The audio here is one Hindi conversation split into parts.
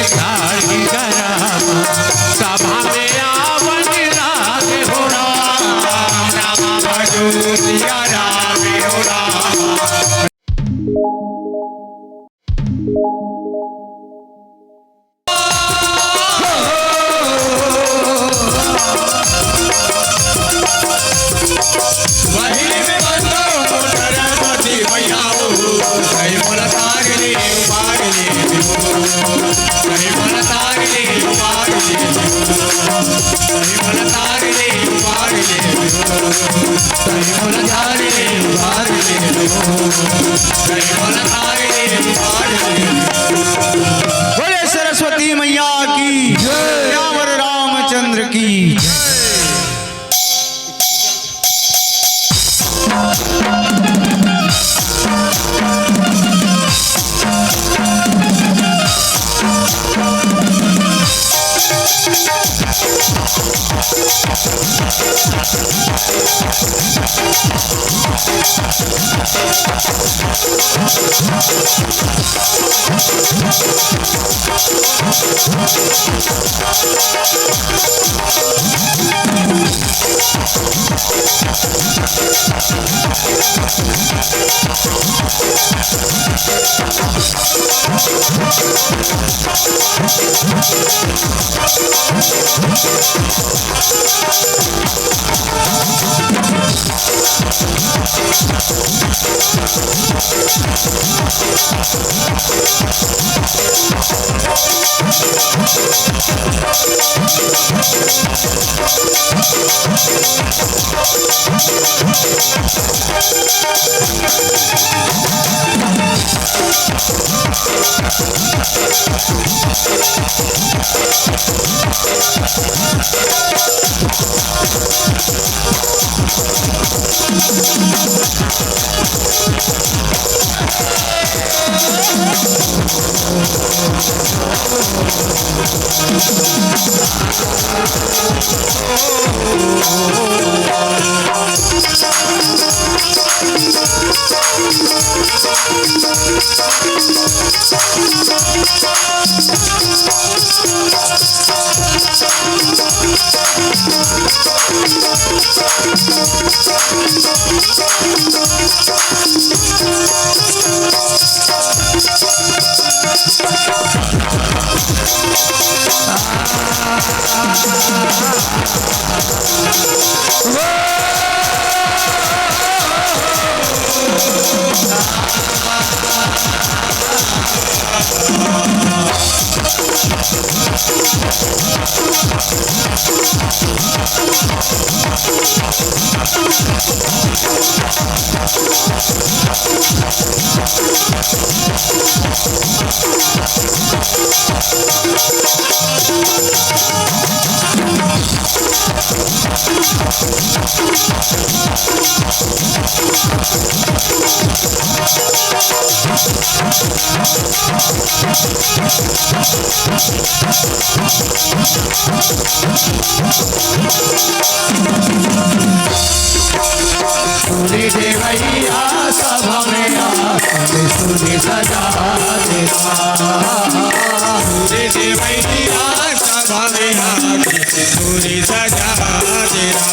साड़ी गरम सभा में आवन राधे हो राम राम भजो सिया राम हो राम। बोले सरस्वती मैया की जय, श्यावर रामचंद्र की सूरी देवैया सभा में आके सूरी सजा देना। सूरी देवैया सभा में आके सूरी सजा देना।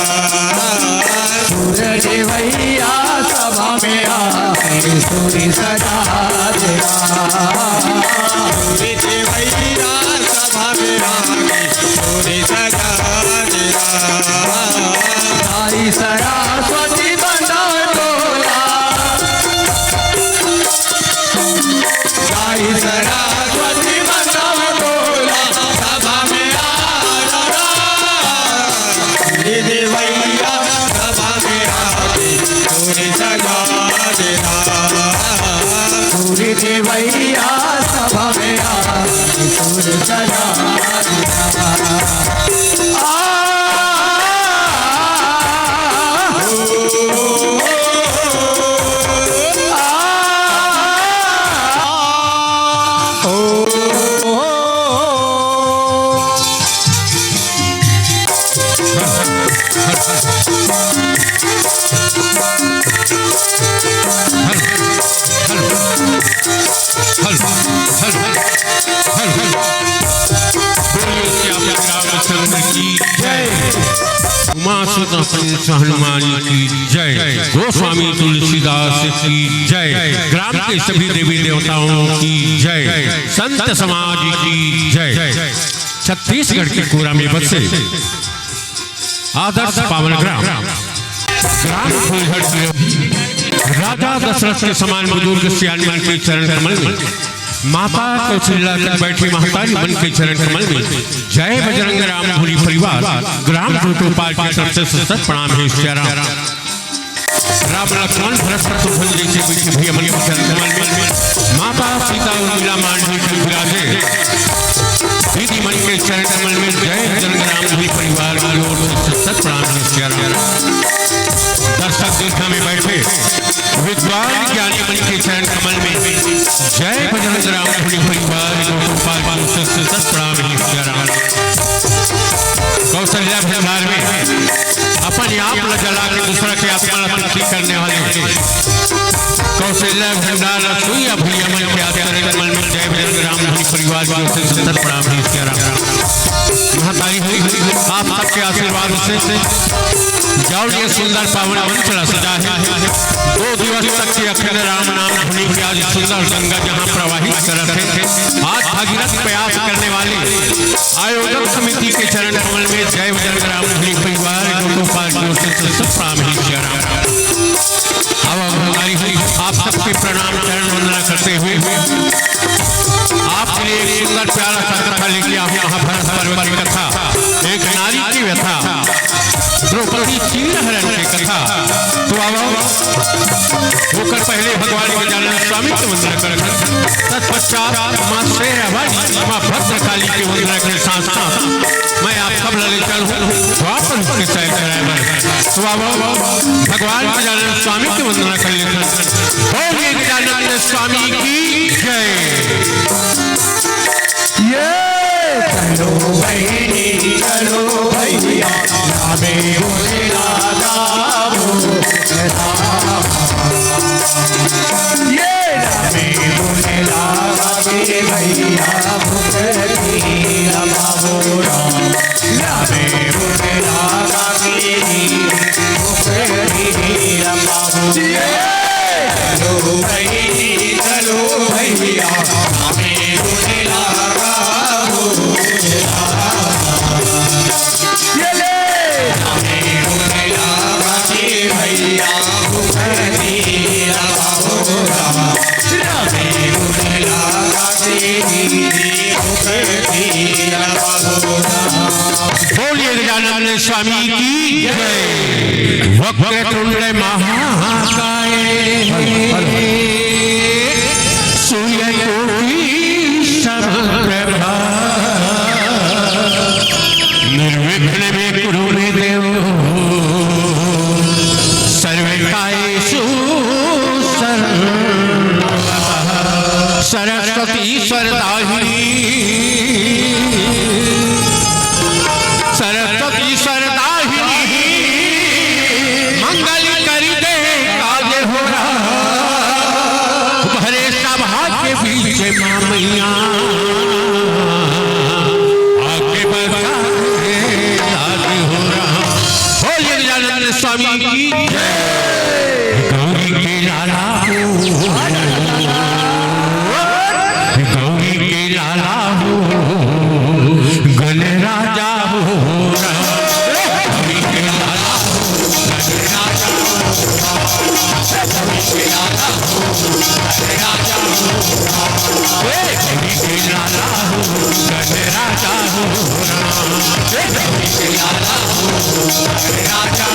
सूरी देवैया सभा में आके सूरी सजा देना। सूरी देवैया सभा में आके सूरी सजा देना। आई सरस्वती बंदा डोला, आई सरस्वती बंदा डोला सभा में आना। देवैया सभा में आके सूरी सजा देना। सूरी देवैया सभा में आके सूरी सजा देना। हल की जय। उमा सुत हनुमान की जय। गोस्वामी तुलसीदास की जय। ग्राम के सभी देवी देवताओं की जय। संत समाज की जय। छत्तीसगढ़ के कोरा में बसे आदर्श पावन ग्राम राजा दशरथ के समान बुजुर्ग सियान के चरण कमल में माता कौशल्या तक बैठी महतारी बन के चरण कमल में जय बजरंग राम भूरी परिवार ग्राम गोपाल की तरफ से सतत प्रणाम है। राम लक्ष्मण भरत शत्रुघ्न जैसे बैठी भैया मन के चरण कमल में माता सीता उर्मिला मांडवी के विराजे दीदी मन के चरण कमल में जय बजरंग राम भूरी परिवार की ओर से सतत प्रणाम है। दर्शक दीर्घा में बैठे विद्वान ज्ञानी मन के चरण कमल में जय बजरंग राम भूरी परिवार गोपाल की सतत प्रणाम है। कौशल्या भंडार में अपन आप ल जला के दूसरा के आत्मरति करने वाले कौशल्या भंडार रसोईया भैया मन के चरण कमल में जय बजरंग राम भूरी परिवार की सतत प्रणाम है। महतारी हुई आप सबके आशीर्वाद से जाओ ये सुंदर पावन मंचला सजा है। 2 दिवस तक के अखंड राम नाम धुनी की आज सुंदर गंगा जहाँ प्रवाहित कर रहे थे आज भागीरथ प्रयास करने वाले आयोजक समिति के चरण कमल में जय बजरंग राम धुनी परिवार गोपाल की ओर से सब प्रणाम है। अब हमारी हुई आप सबके प्रणाम चरण वंदना करते हुए आपके लिए एक सुंदर प्यारा सा कथा लेके आप महाभारत पर्व की कथा एक नारी की व्यथा द्रौपदी चीरहरण की कथा। तो अब होकर पहले भगवान गजानन स्वामी की वंदना कर तत्पश्चात मां शेरावाली मां भद्रकाली की वंदना के साथ साथ मैं आप सब ललितल हूँ द्वापर के सैर कराए। तो अब भगवान गजानन स्वामी की वंदना कर लेकर बोलिए गजानन स्वामी की जय। चलो बहिनी चलो भैया नामे बोले ये नामे बोले लागे भैया भूखी रमावो राम नामे बोले लागे भूखी रमावो। चलो बहिनी चलो भैया नामे बोले बोलिए गजानन स्वामी की जय। वक्रतुंड महाकाय सूर्यकोटि समप्रभा निर्विघ्न में कुरु मे देव सर्वकायेषु सरस्वती सरदाहिनी सरस्वती सरदाहिनी मंगल करी दे काज हो रहा भरे सभा के बीच मां मैया आगे बढ़ा काज हो रहा। बोलिए गजानन स्वामी की जय। गौरी के लाला गौरी के लाला हो गण राजा हो गौरी के लाला हो गण राजा गौरी के लाला हो गण राजा गौरी के लाला हो गण राजा गौरी के लाला हो गण राजा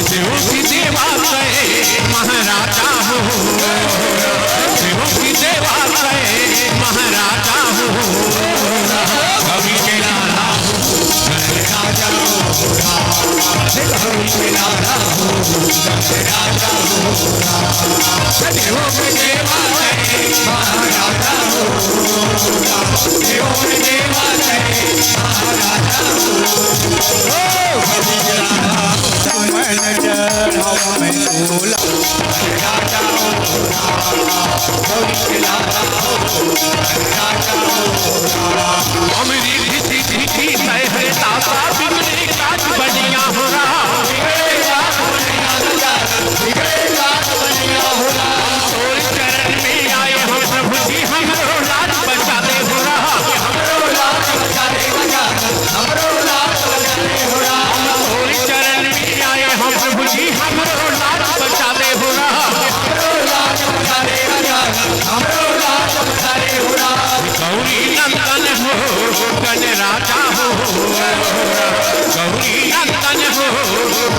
देवों की देवा महाराजा हो देवों की देवा महाराजा हो कवि के लाला हो गण राजा कवि के लाला हो गण राजा देवों की देवा महाराजा हो देवों की देवा महाराजा हो कवि के लाला मन चढ़ावा में बोला राजा गौरी के लाला हो राजा हो अमरी धिति धिति है दाता बिगड़े काज बनिया हो रहा बिगड़ेगा बनिया हो रहा तोर चरण में आए हम प्रभु जी हमरो लाज बचा दे हो रहा हमरो लाज बचा दे हमरो लाज बचा दे हो रहा तोर चरण में आए हम प्रभु जी हमरो लाज बचा दे हो रहा हमरो लाज बचा दे हमरो लाज बचा दे हो रहा गौरी नंदन हो गण राजा हो गौरी नंदन हो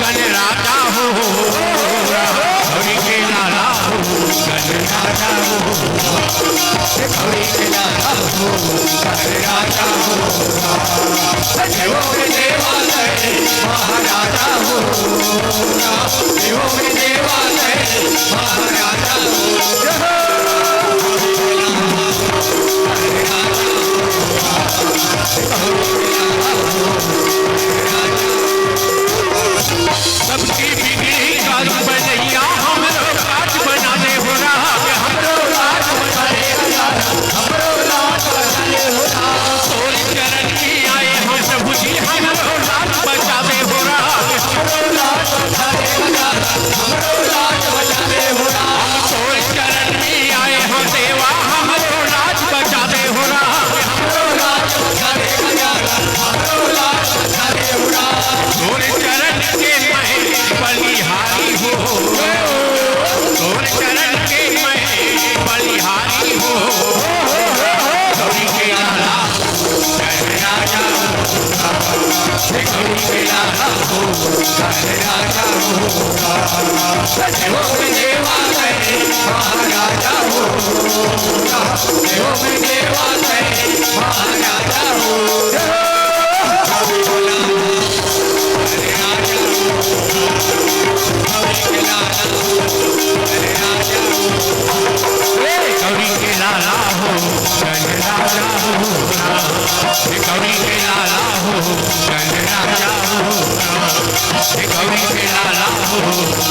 गण राजा हो गौरी के लाला हो गण राजा हो गौरी के लाला हो राजा हो देवों के देवालय महाराजा हो देवों के देवालय महाराजा हो सबकी बिगड़ी काज बनैया हमरो काज बना दे हो रहा हमरो लाज बचा दे हमरो लाज बचा दे हो रहा तोर चरण में आए हम प्रभु जी हमरो लाज बचा दे हो रहा हमरो लाज बचा दे हमरो लाज बचा दे हो रहा तोर चरण में आए हम देवा हमरो लाज बचा दे हो रहा हमरो लाज बचा दे हमरो लाज बचा दे हो रहा तोर चरण के मैं बलिहारी हो तोर चरण के मैं बलिहारी हो गौरी के लाला राजा हो गौरी के लाला हो राजा हो देवों के देवालय महाराजा हो देवों के देवालय महाराजा हो गौरी के लाला हो गण राजा हो गौरी के लाला हो गण राजा हो गौरी के लाला हो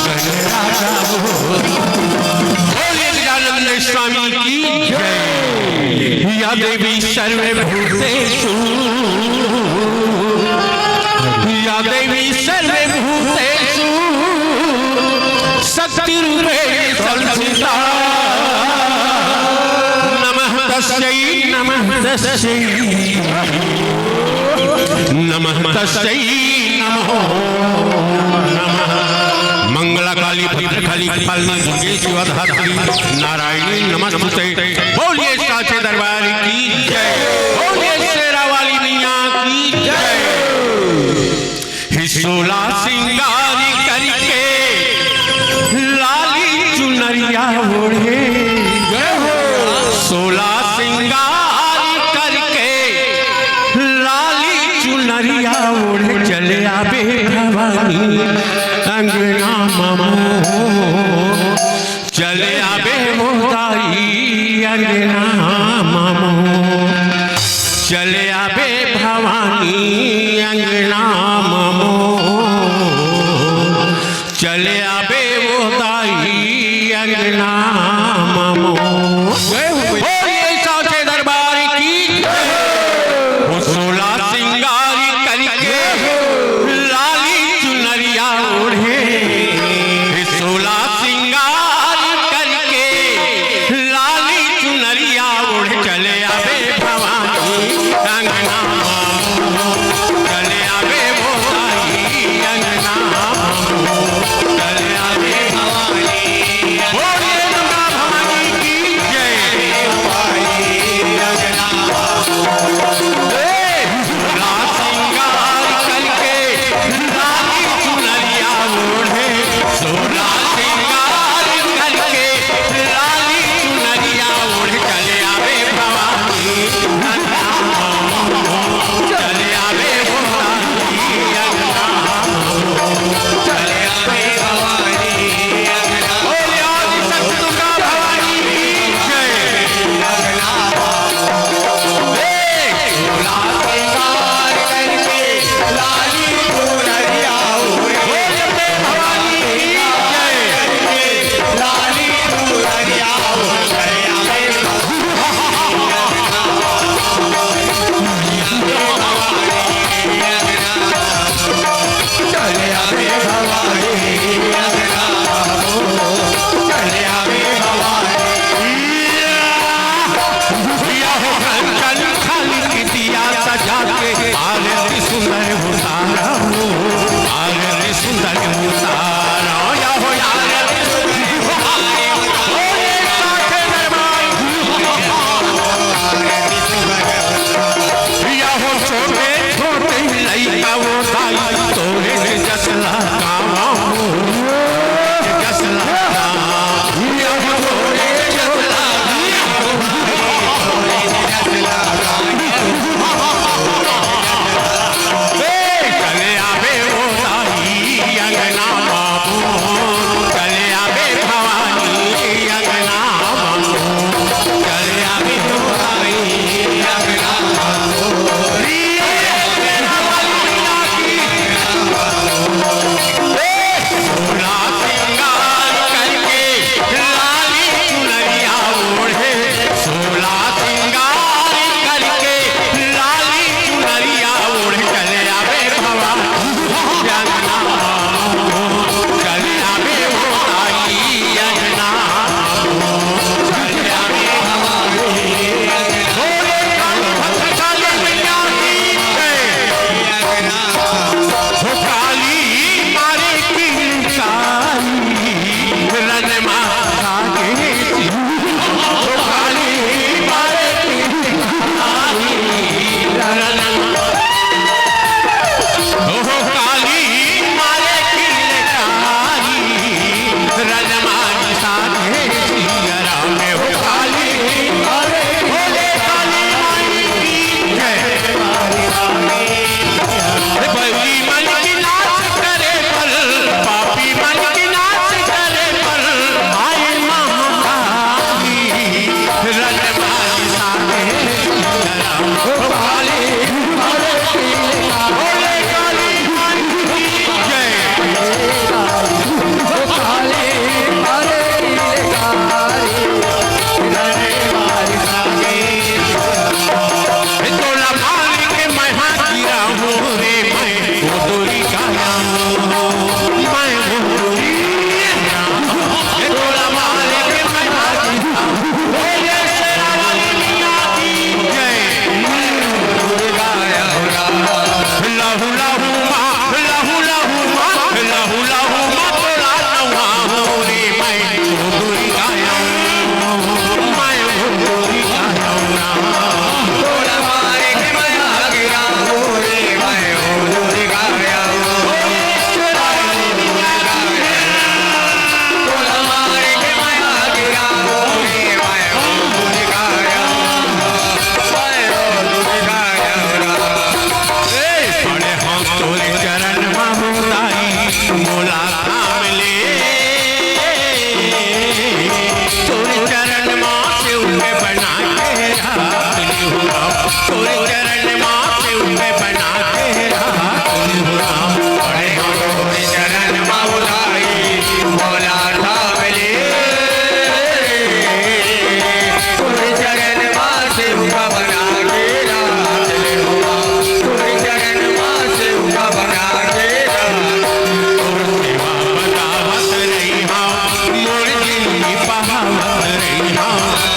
गण राजा हो बोले गजानंद स्वामी की जय या देवी सर्वभूतेषु या देवी सर्वभूतेषु शक्तिरूपेण संस्थिता नमः तस्यै नमः तस्यै नमः तस्यै नमो नमः मंगलाकाली भद्रकाली कपालिनी दुर्गे शिवधात्री नारायणी नमस्तुते बोलिए साचे दरबार की जय बोलिए शेरा वाली मैया की जय हिसोला सिंगारी करके लाली चुनरिया ओढ़े 16 सिंगार करके लाली चुनरिया ओढ़े चले आबे भवानी अंगना ममो चले आबे मोदाई अंगना ममो चले आबे भवानी अंगना ममो चले आबे मोदाई अंगना ममो बोलिए साचे दरबार की 16 सिंगारी करके लाली चुनरिया ओढ़े 16 सिंगार करके लाली चुनरिया ओढ़े चले आबे भवानी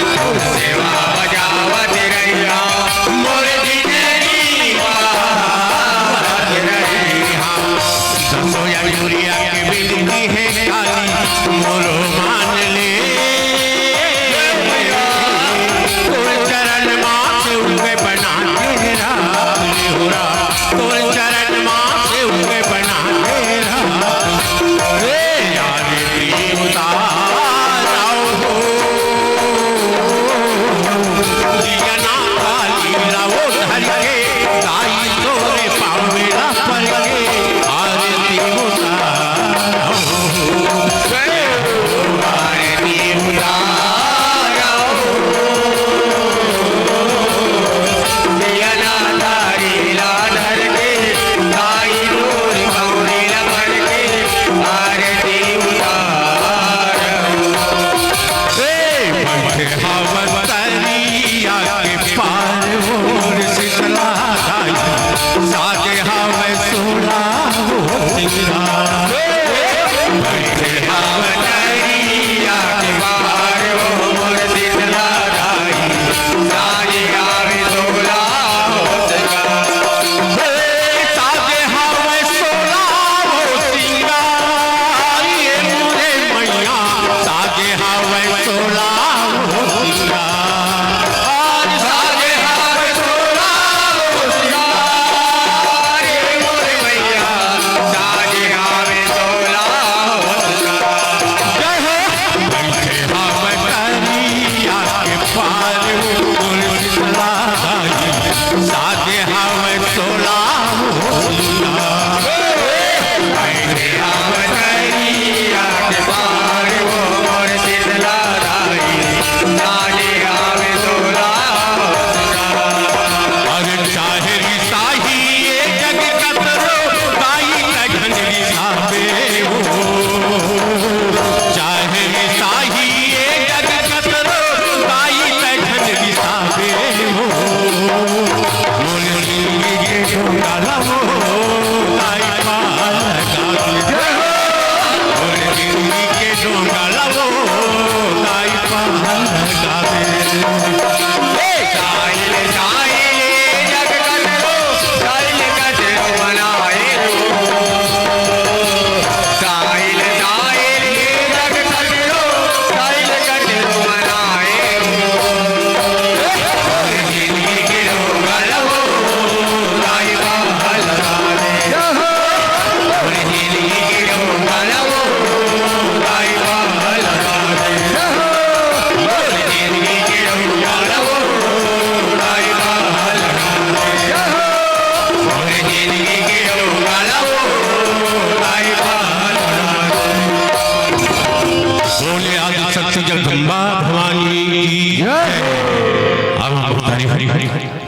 सेवा बजावत रहिया मोर जिंदगी बात रहिया सोया यूरिया के बिजली है काली मोरो मान ले तोर चरण माँ से उनके बना तेरा होरा तोर चरण माँ से उनके बना तेरा रे यार उतारा हो दिया ना काली लाओ धर के गाई तोरे पावेला पर के आरती उतारा साजे हवे सोला हो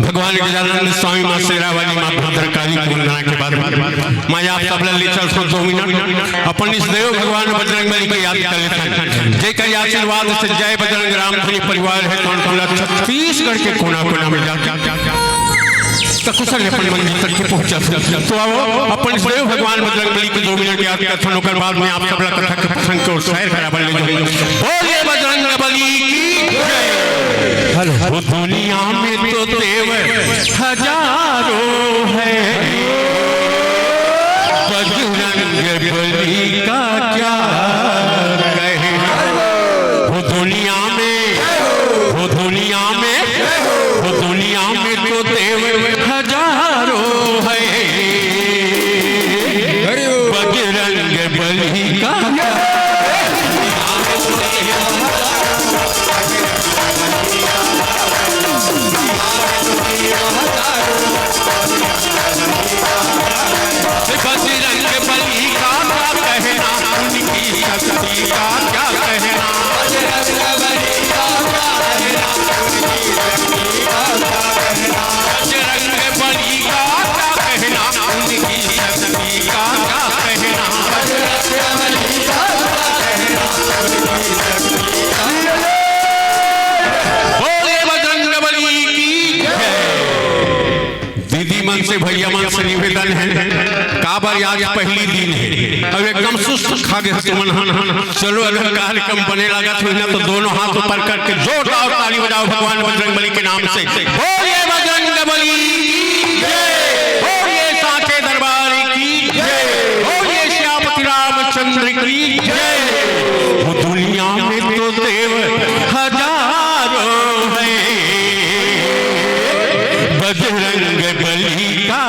भगवान गजानन स्वामी माँ शेरावाली माँ भद्रकाली की वंदना के बाद मैं आप सब लीचर सो 2 मिनट अपन इस देव भगवान बजरंगबली की याद कर लेते हैं। जेकर आशीर्वाद से जय बजरंग राम धनी परिवार है कौन छत्तीसगढ़ के कोना कोना में जा कुशल अपन मंजिल तक के पहुंचा। तो आओ अपन इस देव भगवान बजरंगबली की 2 मिनट याद करथन ओकर बाद में आप सब कथा के प्रसंग को शेयर कराबल ले जाओ। बोलिए बजरंगबली की जय। हेलो दुनिया में तो देव हजारों है बजरंगबली का क्या कहे। वो दुनिया में वो दुनिया में वो दुनिया में तो देव हजारों है बजरंगबली का बजरंगबली का क्या कहना उनकी शक्ति का क्या कहना। बजरंगबली का क्या कहना उनकी शक्ति का क्या कहना। बजरंगबली का क्या कहना उनकी शक्ति का क्या कहना। बजरंगबली का क्या कहना उनकी शक्ति का क्या कहना। बोले बजरंगबली की जय। दीदी मन से भैया मन से निवेदन है काबर आज पहली दिन है अब एकदम सुस्त खा गए तुमन चलो अगर कार्यक्रम बने लगा तो ना तो दोनों हाथ ऊपर करके जोरदार ताली बजाओ भगवान बजरंगबली के नाम से। बोलिए बजरंगबली की जय, बोलिए साचे दरबार की जय, बोलिए श्यामति रामचंद्र की जय। वो दुनिया में तो देव हजारों है, बजरंगबली का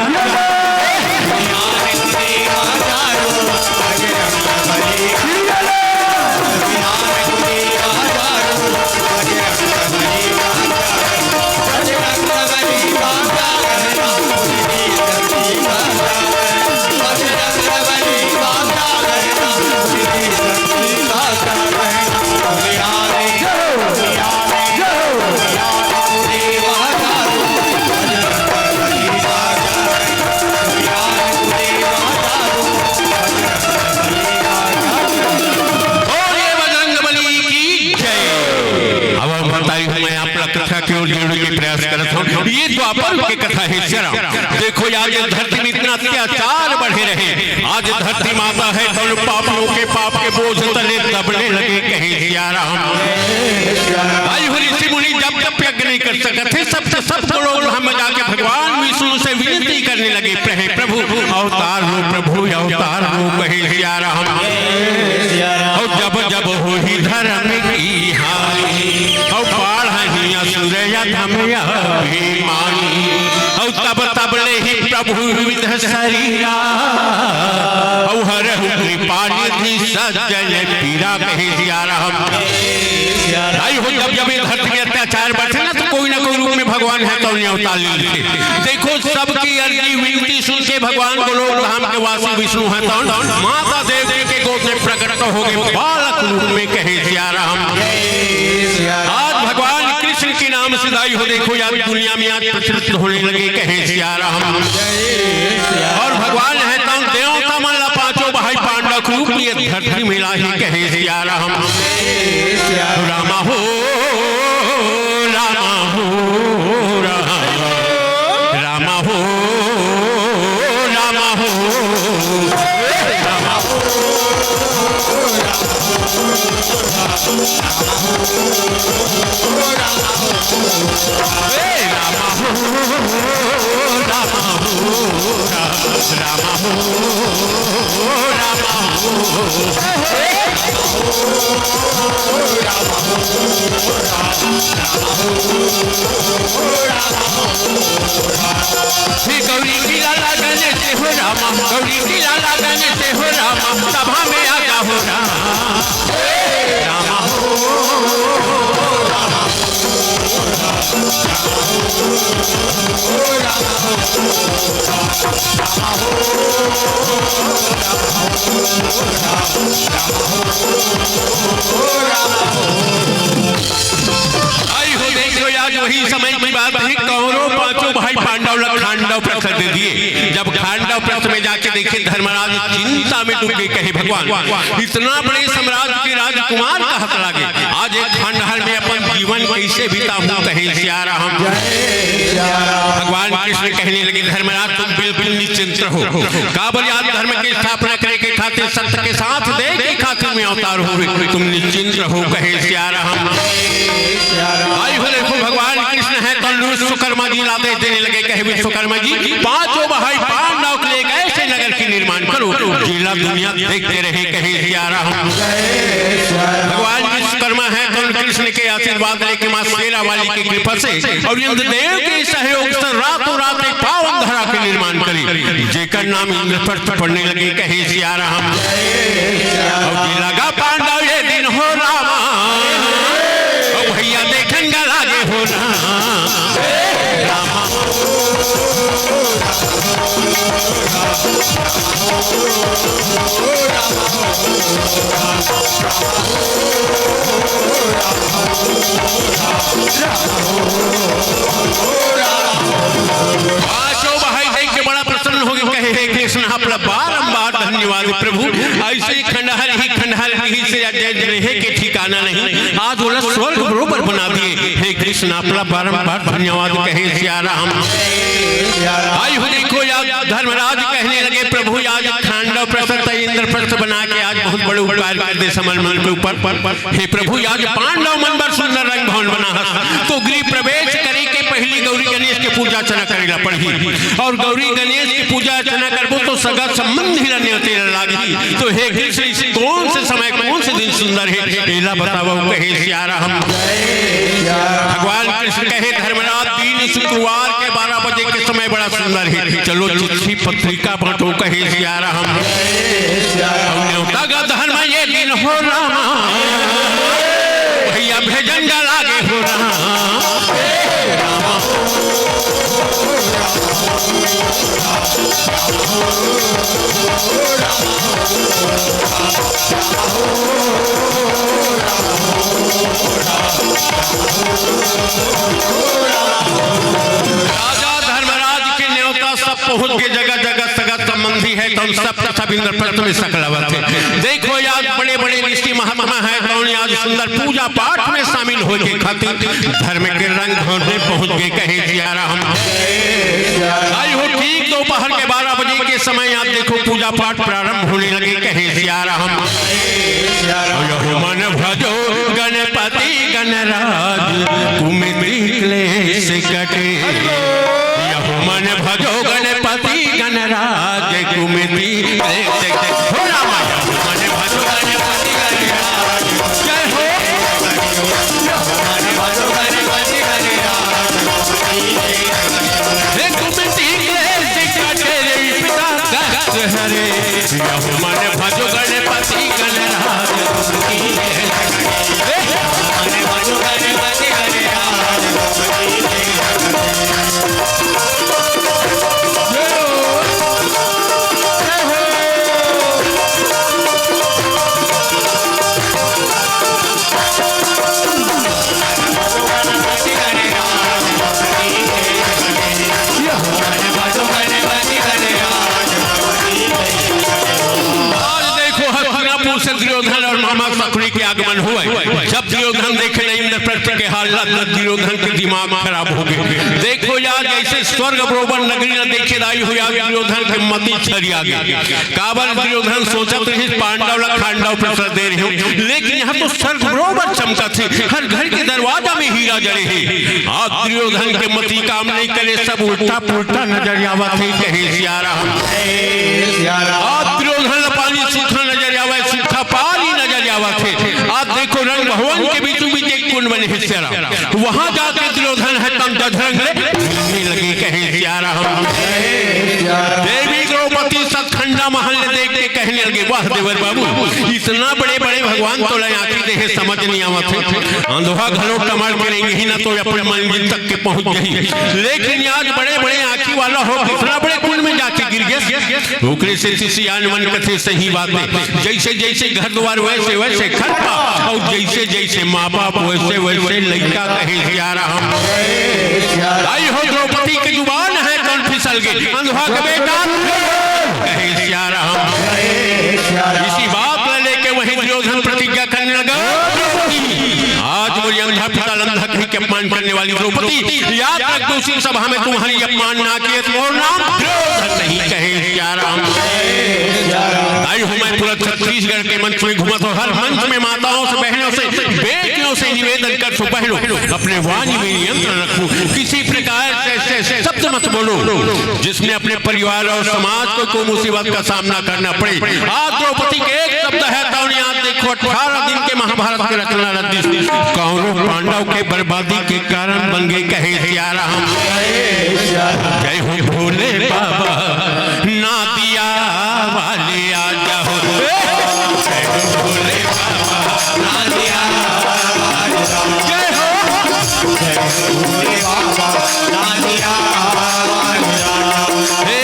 ये द्वापर की कथा है शर्म। देखो आज धरती में इतना अत्याचार बढ़े रहे, आज धरती माता है तो पापों के पाप के बोझ तले दबने लगे कहीं सिया राम। भाई ऋषि मुनि जब जब यज्ञ नहीं कर सकते सब लोग हम जाके भगवान विष्णु से विनती करने लगे, प्रभु अवतार लो, प्रभु अवतार लो कहीं सिया राम। और जब जब हो ही धर्म की हानि और बाढ़ ही असुरया धमया अभिमानी और तब ले ही प्रभु विविध शरीरा और हर कृपा निधि सज्जन पीरा कहे सिया राम। भाई हो जब जब धरती के अत्याचार बढ़े ना तो कोई ना कोई रूप में भगवान है तो अवतार लेते। देखो सबकी अर्जी विनती सुन के भगवान गोलोक धाम के वासी विष्णु है तो माता देवी के गोद में प्रकट हो गए बालक रूप में कहे सिया राम। आज भगवान कृष्ण के नाम से दाई हो देखो यार दुनिया में आज प्रचलित होने लगे कहे सिया राम। और भगवान है तो देवता मल्ला पांचों भाई पांडव रूप में धरती मिला ही कहे सिया राम। रामा हो रामा हो रामा हो रामा हो गौरी की लाला गाने से हो रामा, गौरी की लाला गाने से हो रामा, सभा में आगा हो रामा वही समय की बात है। कौरव पांचों भाई पांडव खांडव पृथ दे दिए। जब खांडव पृथ में जाके देखे धर्मराज चिंता में डूब गए, कहे भगवान इतना बड़े साम्राज्य के राजकुमार का हाथ लागे, आज एक खंडहर में अपन जीवन कैसे बिताऊं कहे सिया राम। भगवान कृष्ण कहने लगे धर्मराज तुम बिल्कुल निश्चिंत रहो, काबल आज धर्म की स्थापना करे के खातिर सत्य के साथ दे के खातिर में अवतार हो, तुम निश्चिंत रहो कहे सिया राम। भाई हो देखो भगवान कृष्ण है तो विश्वकर्मा जी लाते देने लगे, कहे विश्वकर्मा जी पांचों भाई पांडव के लिए ऐसे नगर की निर्माण करो जिला दुनिया देखते रहे कहे सिया राम। भगवान विश्वकर्मा है तो कृष्ण के आशीर्वाद लेके मां शेरा वाली की कृपा से और इंद्रदेव के सहयोग से रातों रात एक पावन धरा के निर्माण करे, जेकर नाम इंद्रप्रस्थ पड़ने लगे कहे सिया राम। और लगा पांडव ये दिन हो रामा, भैया देखेंगे लागे हो रामा। पांचों भाई देख के बड़ा प्रसन्न हो गए, कहे हे कृष्ण आपका बारंबार धन्यवाद प्रभु, ऐसे खंडहर ही से रहे के ठिकाना नहीं, आज बोला स्वर्ग बरोबर बना दिए। हे कृष्ण अपना बारंबार धन्यवाद कहे सिया राम। आई हो देखो याद धर्मराज कहने लगे प्रभु आज खांडव प्रसत इंद्रप्रस्थ बना के आज बहुत बड़े उपकार कर दे समल मन के ऊपर। हे प्रभु आज पांडव मन पर सुंदर रंग भवन बना तो गृह प्रवेश करे के पहली गौरी गणेश के पूजा अर्चना करेला पड़ी और गौरी गणेश की पूजा अर्चना करबो तो सगा संबंध ही रहने तेरा लागी। तो हे कृष्ण इसी कौन से समय कौन से दिन सुंदर है एला बताओ कहे सिया राम। भगवान कृष्ण कहे धर्मराज दिन शुक्रवार के 12 बजे के समय बड़ा सुंदर है चलो चिट्ठी पत्रिका बांटो कहे सिया राम। धर्म ये दिन हो रामा भैया भेजन लागे हो राम। राजा धर्मराज के न्योता सब पहुंच के जगह जगह सगा संबंधी है तो सब इंद्रप्रस्थ में सकलवत है। देखो याद बड़े बड़े ऋषि महात्मा है कौन आज सुंदर पूजा पाठ में शामिल हो के खातिर धर्म के रंग भरने पहुंच गए कहे सिया राम। आई हो ठीक दोपहर के 12 बजे के समय आप देखो पूजा पाठ प्रारंभ होने लगे कहे सिया राम। मन भजो गणपति गणराज कुमिति क्लेश कटे। मन भजो गणपति गणराज कुमिति क्लेश कटे। हो रामा मन भजो गणपति गणराज जय हो मन भजो गणपति गणराज कुमिति क्लेश कटे रे पिता गत हरे। मन भजो गणपति गणराज दुर्योधन और मामा सकुनी के आगमन हुआ। जब दुर्योधन देखे इंद्रप्रस्थ के हालात दुर्योधन के दिमाग खराब हो गए। देखो यार जैसे स्वर्ग बरोबर नगरी न देखे दाई हो दुर्योधन के मती छरी आ गई। काबल दुर्योधन सोचा तो इस पांडव ला खांडव प्रसाद दे रहे हो लेकिन यहाँ तो स्वर्ग बरोबर चमका थे हर घर के दरवाजा में हीरा जड़े है। आज दुर्योधन के मती काम नहीं करे सब उल्टा पुल्टा नजर आवा थे कहे सिया राम। आज दुर्योधन पानी सूखा नजर आवा सूखा पानी नजर आवा थे। आज देखो रंग भवन के बीचों बीच एक कुंड बने हिस्सा वहां जाके दुर्योधन है तम दधरंग लगे कहे सिया राम। देवी द्रौपदी सतखंडा महल देख के कहने लगे वाह देवर बाबू इतना बड़े बड़े भगवान तो आंखी देहे समझ नहीं आवत है। अंधोहा घरों टमार करेंगे ही ना तो अपने मंजिल तक के पहुंच गई लेकिन आज बड़े बड़े आंखी वाला हो कितना बड़े कुंड में जाके गिर गया। ओकरे से शिष्यान मन कथे सही बात है जैसे जैसे घर द्वार वैसे वैसे खटपा और जैसे जैसे माँ बाप वैसे वैसे लड़का कहे सिया राम। आई हो द्रौपदी की जुबान है कौन फिसल गई अंधोहा का बेटा कहे सिया राम। इसी बात को लेके वही दुर्योधन प्रतिज्ञा करने लगा आज मुझे अंधा पिता अंधा कहीं के अपमान करने वाली द्रौपदी याद रख दूसरी सभा में तुम्हारी अपमान ना किए तो नाम दुर्योधन नहीं कहे सिया राम। आई हूँ मैं पूरा छत्तीसगढ़ के मंच में घूमा तो हर मंच में माताओं से बहनों से बेटियों से निवेदन कर सो पहलो अपने वाणी में नियंत्रण रखो किसी प्रकार से शब्द मत बोलो जिसमें अपने परिवार और समाज को मुसीबत का सामना करना पड़े। आज द्रौपदी के एक शब्द है तो याद देखो 18 दिन के महाभारत के रचना रद्दी कौरव पांडव के बर्बादी के कारण बन गए कहे सिया राम। जय हो भोले बाबा नादिया वाले आ जाओ जय हो भोले बाबा नादिया जय हो भोले बाबा नादिया हे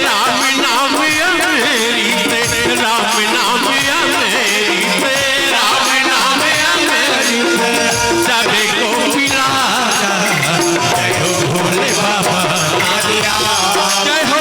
राम नाम अमेरी ते राम नाम अमेरी ते राम नाम अमेरी सभी को मिला जय हो भोले बाबा नादिया जय हो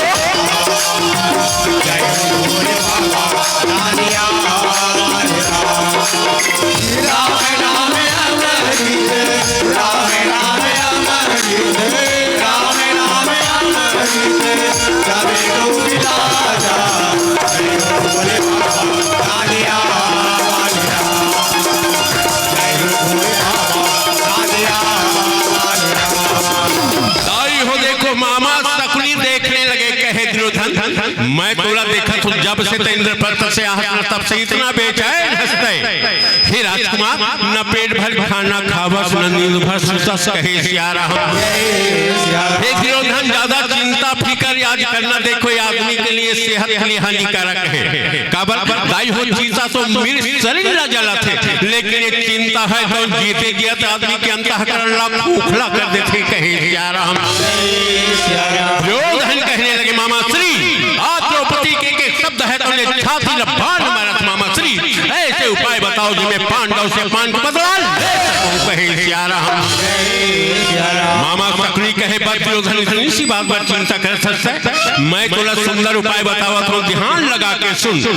मैं तोला देखा तो जब से इंद्रप्रस्थ से आहत तब से इतना बेचैन हंसते। हे राजकुमार न पेट भर खाना खावस न नींद भर सुतस कहे सिया राम। हे दुर्योधन ज्यादा चिंता फिकर याद करना, देखो ये आदमी के लिए सेहत के लिए हानिकारक है। काबर गाय हो चीता तो मेरे शरीर न जला थे, लेकिन ये चिंता है तो जीते गया तो आदमी के अंतःकरण ला खोखला कर देते कहे सिया राम। दुर्योधन कहने लगे मामा श्री द्रौपदी के शब्द है तो छाती लबान मारा मामा श्री, ऐसे उपाय बताओ जिसमें पांडव से पान बदला ले सकूं कहे सिया राम। मामा सकरी कहे दुर्योधन इसी बात पर चिंता कर सकता है, मैं थोड़ा सुंदर उपाय बतावा तो ध्यान लगा के सुन। तो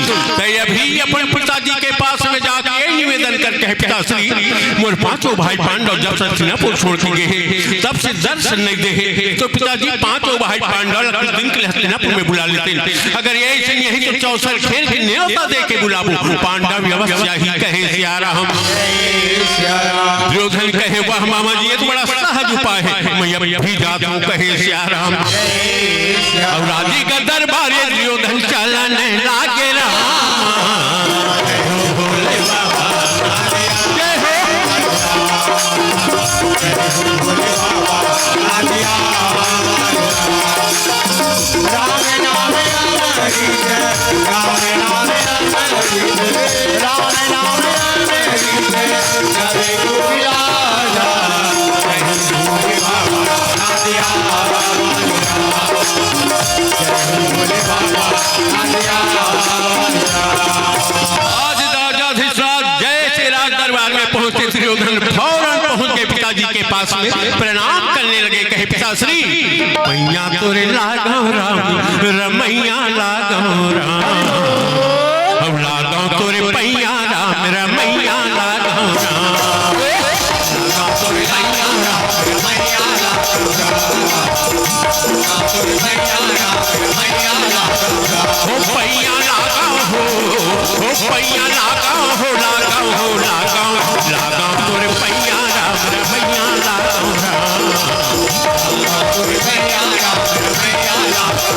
अभी अपने पिताजी के पास में जाके निवेदन करके है पिताश्री मोर पांचों भाई पांडव जब से हस्तिनापुर छोड़ के गए तब से दर्शन नहीं दे, तो पिताजी पांचों भाई पांडव कुछ दिन के लिए हस्तिनापुर में बुला लेते, अगर यही यही तो चौसर खेल के न्योता दे के बुलाबू पांडव अवश्य ही कहे सिया राम। दुर्योधन कहे वाह मामा जी ये तो बड़ा सहज उपाय है, मैं अभी जाता हूँ कहे सिया राम। और राजी का दरबार दुर्योधन चलने लागे दुर्योधन फौरन पहुंच के पिताजी के पास में प्रणाम करने लगे, कहे पिताश्री मैया तोरे लागो राम रमैया लागो राम, अब लागो तोरे पैया राम रमैया लागो राम, तोरे पैया राम रमैया लागो हो पैया लागो हो पैया लागो हो लागो हो लागो लागो तोरे पैया राम रमैया लागो राम, तोरे पैया राम रमैया लागो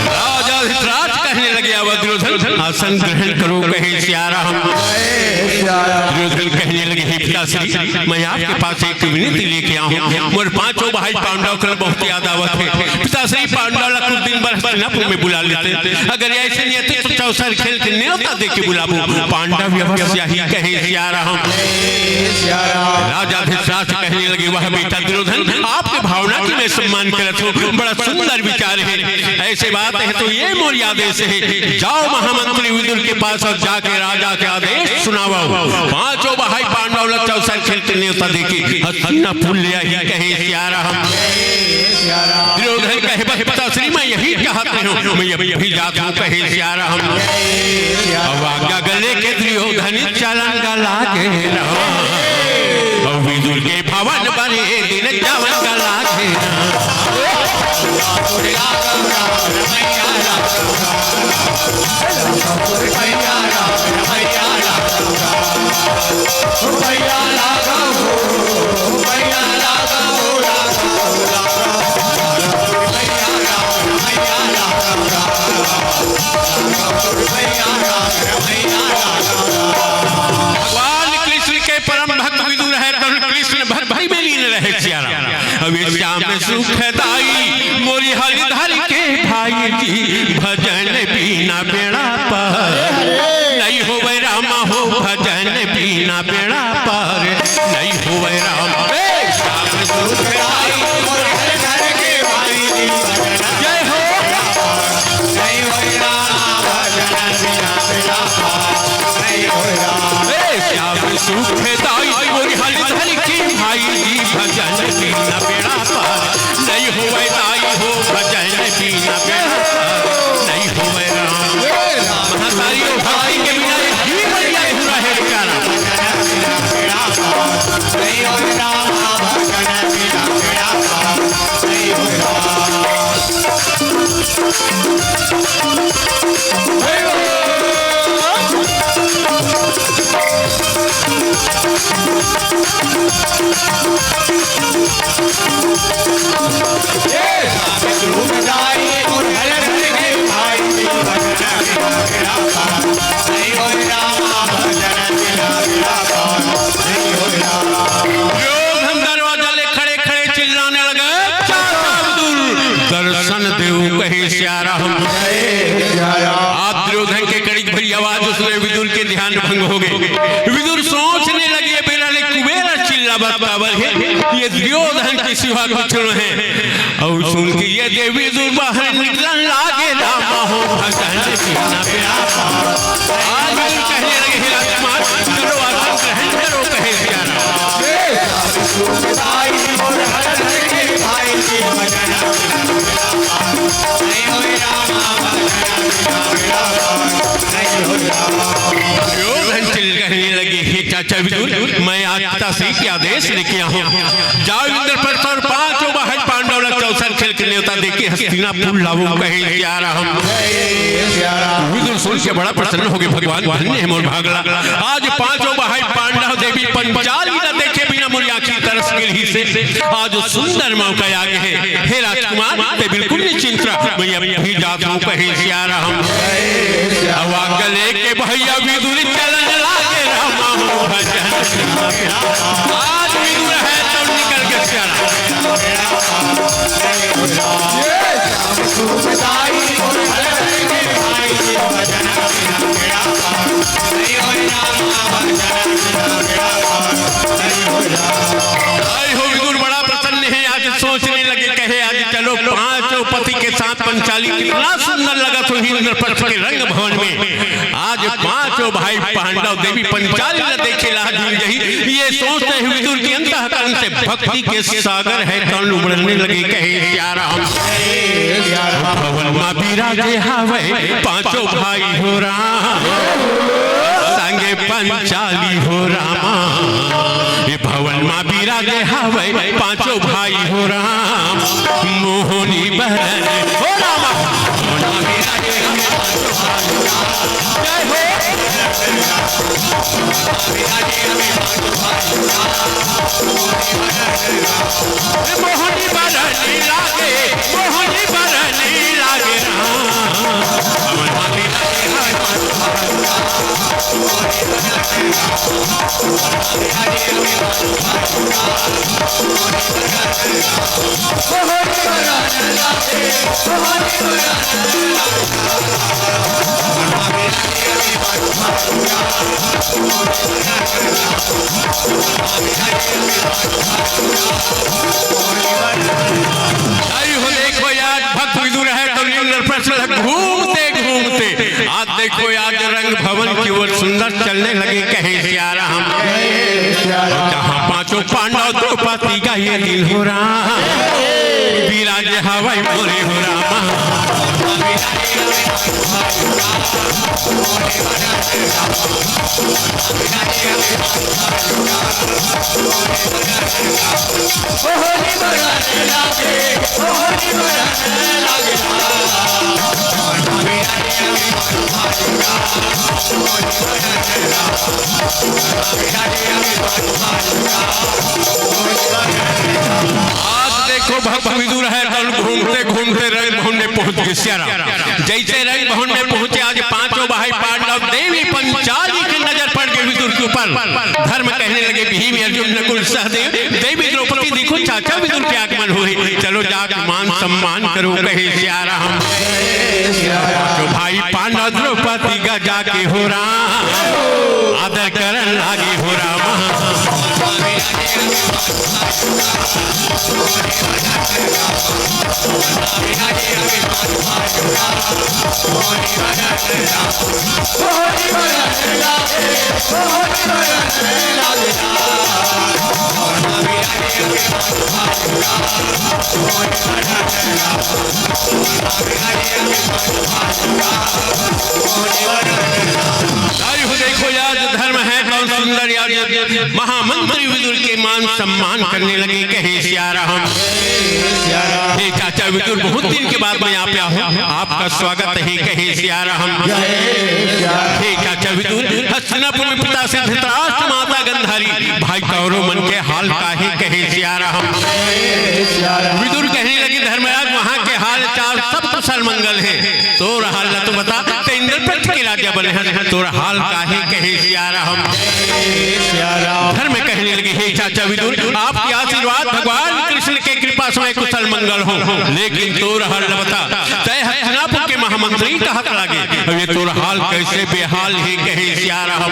राजा धृतराज कहने लगे दुर्योधन आसन ग्रहण करो कहे सिया राम। दुर्योधन कहने लगे हे पिताश्री मैं आपके पास एक विनती लेके आऊं, मोर पांचों भाई पांडव कर बहुत याद आवत है, पिताश्री पांडव कुछ दिन भर हस्तिनापुर में बुला लेते, अगर ऐसे नहीं है तो चौसर खेल के न्योता दे के बुलाबू पांडव अवश्य ही कहे सिया राम। राजा धृतराष्ट्र कहने लगे वह बेटा दुर्योधन आपके भावना की मैं सम्मान करत हूँ, बड़ा सुंदर विचार है, ऐसे बात है तो ये मोर आदेश है, जाओ महामंत्री विदुर के पास और जाके राजा के आदेश सुनाओ, पांचों भाई पांडव चौसर खेलते न्योता देके हस्तिनापुर ले आई कहे सिया राम। दुर्योधन कहे पिताश्री मैं यही चाहते हूँ, मैं अभी जाता हूँ कहे सिया राम। अब आज्ञा गले के दुर्योधन चलन गला के और विदुर के भवन बने दिन जवन गला के भगवान कृष्ण के परम भक्त विदुर है, कृष्ण भक्त भाई में लीन रहे सिया राम। अब श्याम सुखदाई मोरी हरिधर के भाई जी भजन बिना बेड़ा पार नहीं होवे रामा हो, भजन बिना बेड़ा पार नहीं होवे रामा। श्याम सुखदाई मोरी हरिधर के भाई जी जय हो नहीं होवे रामा भजन बिना बेड़ा पार नहीं होवे रामा। श्याम सुखदाई मोरी हरिधर के भाई जी भजन बिना बेड़ा पार नहीं होवे दाई हो, भजन बिना बेड़ा पार नहीं होवे राम। महतारियों भक्ति के बिना एक भी बढ़िया हुआ है बेचारा नहीं होवे राम, भजन बिना बेड़ा पार नहीं होवे राम। दुर्योधन दरवाजा ले खड़े खड़े चिल्लाने लगे, चाचा विदुर दर्शन देव कहे श्यारा हम। आप दुर्योधन के कड़क भरी आवाज उसने विदुर के ध्यान भंग हो गए। विदुर सोचने लगे बेरा ले कुबेरा चिल्ला बराबर है, ये दुर्योधन के सिवा कुछ न है। और सुन के ये देवी विदुर बाहर निकलन लागे, रामा हो भजन सीना पे आपा। आज विदुर कहने लगे, हे राजकुमार करो आसन ग्रहण करो कहे श्यारा। दुर्योधन चिल्ला कहने लगे, हे चाचा विदुर मैं आज पिता श्री के आदेश लेके आया हूं, जाओ इंद्रप्रस्थ और पांचों बाहर पांडव लग चौसर खेल के न्योता देके हस्तिनापुर लाओ कहे श्यारा हम। विदुर सुन के बड़ा प्रसन्न हो गए, भगवान धन्य है मोर भागला। आज पांचों बाहर पांडव देवी पंचाली न देखे बिना मोरी आंखी तरस गेल ही से आज सुंदर मौका आ गए है। हे राजकुमार ते बिल्कुल निश्चिंत रह, मैं अभी जाता हूं कहे श्यारा हम। हवा गले के भैया विदुर चलन लागे, रामा हो भजन सीना पे आपा। आज विदुर है तो निकल के श्यारा। विदुर बड़ा प्रसन्न है, आज सोचने लगे कहे आज चलो पांचों पति के साथ पंचाली कितना सुंदर लगा तो इंद्रप्रस्थ के रंग भवन में। आज पांचों भाई पांडव देवी पंचाली न देखे लाज यही ये सोचते हैं विदुर के अंतःकरण से भक्ति के सागर है कर्ण उमड़ने लगे कहे श्यारा हम। भवन में विराजे हावे पांचों भाई हो राम, संगे पंचाली हो रामा। ये भवन में विराजे हावे पांचों भाई हो राम, मोहनी बहन हो रामा। जय हो मोहनी बरनी लागे, मोहनी बरनी लागे देखो यार भक्त विदुर है तो घूमते घूमते आज देखो आज रंग भवन की ओर सुंदर चलने लगे कहे श्यारा हम। जहाँ पांचों पांडव द्रौपदी का ये दिल हो रहा, विराज हवाई मोरे हो रामा। आज देखो भक्त विदुर है घूमते घूमते रंग भवन में पहुंच गए श्यारा। जैसे रंग भवन में पहुंचे आज पांचों भाई पांडव देवी पंचाली की नजर पड़ गई विदुर के ऊपर। धर्म कहने लगे भीम अर्जुन नकुल सहदेव देवी द्रौपदी देखो चाचा विदुर के आगमन हुए, चलो जाकर मान सम्मान करो कहे श्यारा हम। तो भाई पांडव द्रौपदी का जाके हो राम, आदर करन लागे हो रामा। देखो यार धर्म है कौन सुंदर यार महामंत्री विदुर के मान सम्मान करने लगे कहे श्यारा हम। हे चाचा विदुर, बहुत दिन के बाद मैं यहाँ पे आया हूँ, आपका स्वागत है कहे सिया राम। हे चाचा विदुर, हस्तिनापुर में पिता से धृतराष्ट्र, माता गंधारी, भाई कौरव मन के हाल काहे कहे सिया राम। विदुर कहने लगे धर्मराज वहाँ के हाल चाल सब कुशल मंगल है, तो हाल तो बता, तो इंद्रप्रस्थ के राजा बने हैं, तो हाल काहे कहे सिया राम। धर्म कहने लगे हे चाचा विदुर, आपकी आशीर्वाद भगवान कृष्ण के कृपा से कुशल मंगल हो, लेकिन तो हाल बता, तय हस्तिनापुर के महामंत्री कहा लगे, ये तो हाल कैसे बेहाल है कहे सिया राम।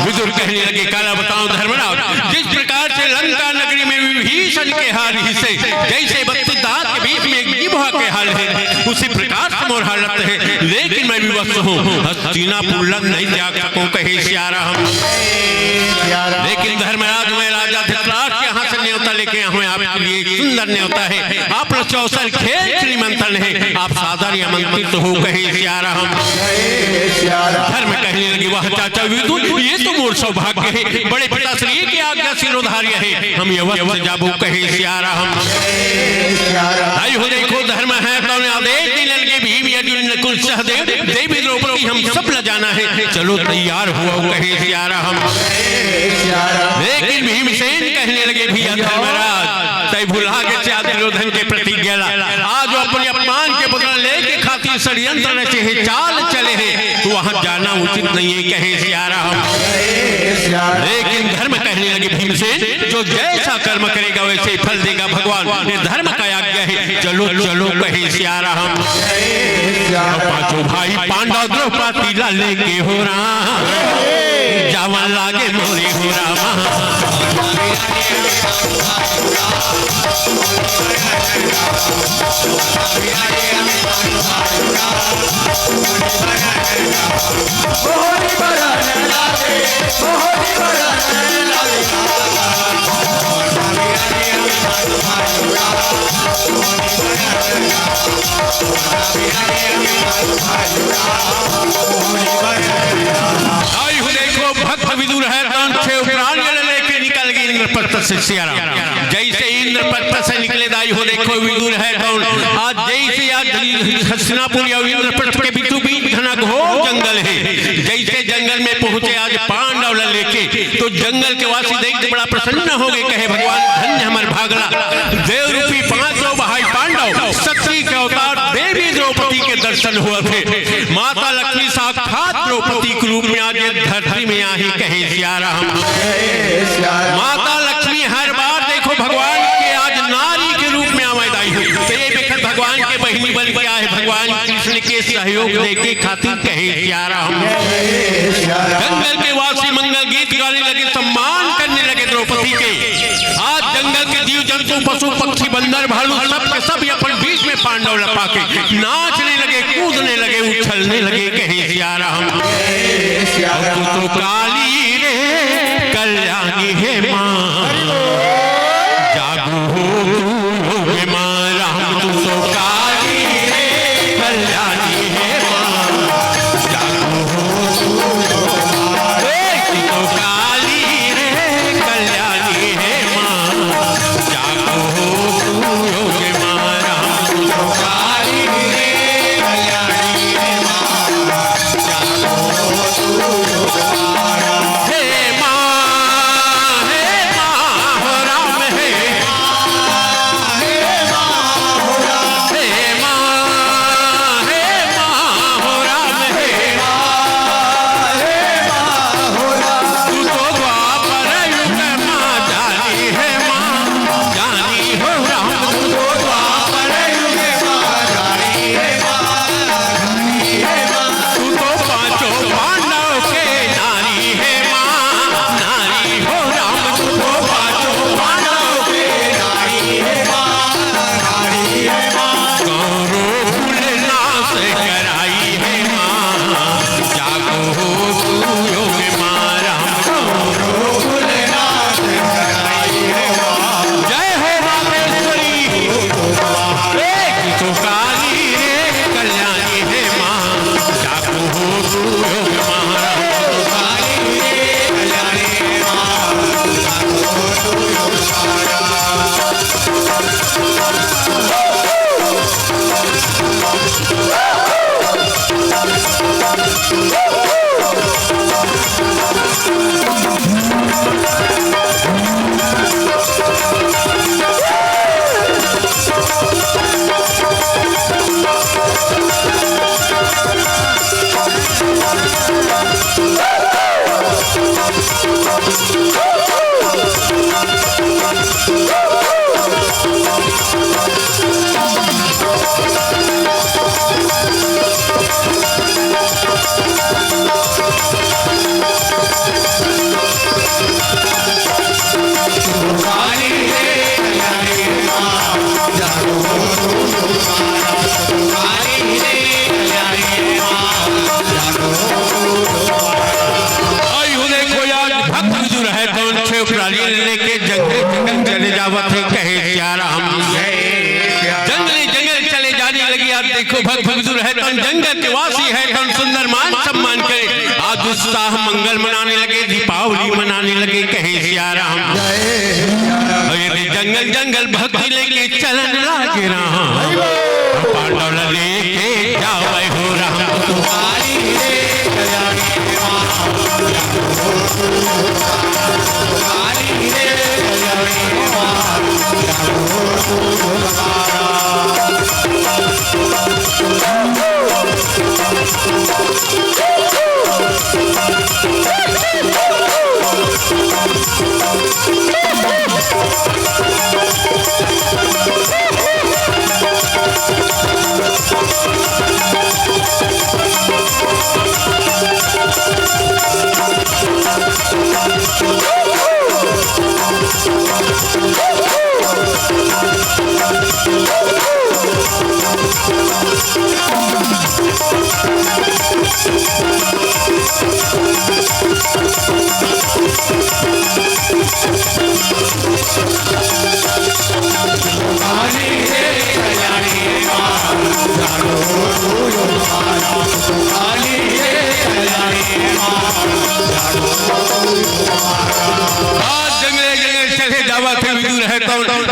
विदुर कहने लगे काला बताओ धर्मराज, जिस प्रकार से लंका नगरी में विभीषण के हाल ही से जैसे 32 दांत के बीच में एक जिह्वा के हाल है, उसी प्रकार से मोर हालत है, लेकिन मैं विवश हूँ, हस्तिनापुर लग नहीं त्याग सकूं कहे सिया राम। लेकिन धर्मराज मैं राजा धृतराष्ट्र के यहाँ से न्योता लेके आया हूँ, आपके लिए एक सुंदर न्योता है, आप चौसर खेल श्रीमंतन है, आप सादर आमंत्रित हो कहे सिया राम। धर्म कहने लगे वाह चाचा विदुर, ये तो मोर सौभाग्य है, बड़े पिताश्री की आज्ञा सिरोधार्य है, हम अवश्य जाबो कहे सिया राम। आई हो देखो धर्म है तो आदेश देने लगे, भीम अर्जुन नकुल सहदेव देवी द्रौपदी हम सब ल जाना है, चलो तैयार हुआ कहे सिया राम। लेकिन भीमसेन कहने लगे भैया धर्मराज, तय भुला के दुर्योधन के प्रति गेला, आज अपने अपमान के बदला लेके खातिर षड्यंत्र रचे है, चाल चले हैं, तो वहां जाना उचित नहीं है कहे सिया राम। लेकिन धर्म कहने लगे भीमसेन, जो जैसा कर्म करेगा वैसे ही फल देगा भगवान, ये धर्म का आज्ञा है, चलो चलो कहे सिया राम। पांचों भाई पांडव द्रौपदी ला लेके हो राम, जावन लागे मोरे हो राम। देखो भक्त विदुर है लेके निकल गए इंद्रप्रस्थ से सिया राम। जैसे इंद्रप्रस्थ से निकले दाई हो देखो विदुर है कौन, आज जैसे आज हस्तिनापुर या इंद्रप्रस्थ के बीचों बीच घना घोर जंगल है, जैसे जंगल में पहुंचे आज पांडव लेके, तो जंगल के वासी देख के बड़ा प्रसन्न हो गए, कहे भगवान धन्य हमारे भागला, देव रूपी 5 भाई पांडव शक्ति के अवतार देवी द्रौपदी के दर्शन हुए थे, माता लक्ष्मी साक्षात द्रौपदी के रूप में आज धरती में आई कहे सिया राम। माता लक्ष्मी हर बार देखो भगवान के आज नारी के रूप में आवादाई हुई, तो ये बेखत भगवान के बहिनी बन के आए, भगवान कृष्ण के सहयोग देके खातिर कहे सिया राम। जंगल के वासी मंगल गीत गाने लगे, सम्मान करने लगे द्रौपदी के। आज जंगल के जीव जंतु पशु पक्षी बंदर भालू सब के सब अपन बीच में पांडव लपा के नाचने लगे, कूदने लगे, उछलने लगे कहे सिया राम। तो काली रे कल्याणी है मां, जागो तू मां राम, तू तो काली रे कल्याणी है मां, जागो तू तो काली रे कल्याणी है मां, जागो तू मां राम, तू तो काली रे कल्याणी है मां। जंगल के वासी है तो सुंदर मान सम्मान करे। आज उत्साह मंगल मनाने लगे, दीपावली मनाने लगे, कहे सिया राम। यदि जंगल जंगल भक्ति लेके चलन लागे राम, पांडव लेके जावे हो राम तुम्हारी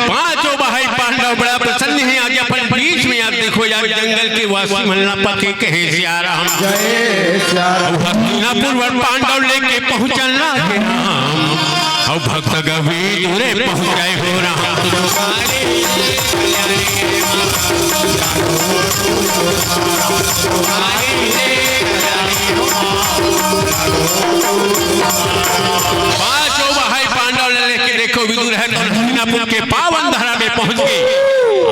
पांचों भाई पांडव बड़ा प्रसन्न है। आज अपन बीच में आप देखो यार जंगल के वासी मलना पके कहे सिया राम। हस्तिनापुर पांडव लेके पहुंचना है राम, और भक्त गवीर पहुंचाए हो राम पांचों भाई पांडव लेके देखो विदुर है तो हस्तिनापुर के पावन धरा में पहुंच गए।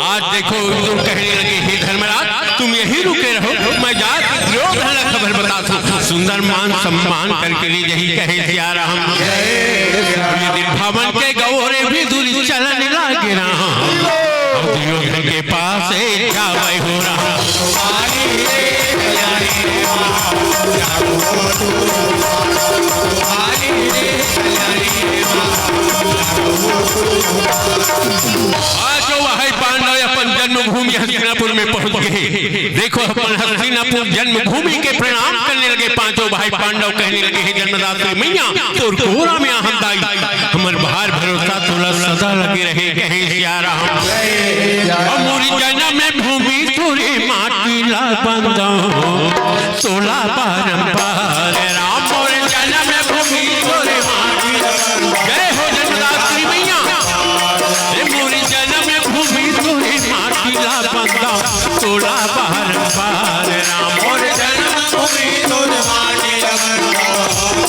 आज देखो विदुर कहने लगे हे धर्मराज तुम यही रुके रहो, मैं जाकर दुर्योधन की खबर बताता हूं। सुंदर मान सम्मान करके लिए यही कहे सिया राम। यदि भवन के गौरे विदुर चलन लागे राम, और दुर्योधन के पास जावे हो राम पांडव अपन जन्मभूमि हस्तिनापुर में पहुंच गए। देखो अपन हस्तिनापुर जन्मभूमि के प्रणाम करने लगे। पांचों भाई पांडव कहने लगे हे जन्मदात्री मैया तोर कोरा में आहमदाई, हमर बाहर भरोसा तोला सदा लगे रहे कहे सिया राम। और मोरी जन्म में भूमि तोरे माटी ला बंदा तोला बारंबार राम। मोरे जन्म में भूमि तोरे माटी जय हो जन्मदात्री मैया, मोरी जन्म में भूमि तोरे माटी ला बंदा तोला बारंबार राम। मोरे जन्म भूमि तोरे माटी ला बंदा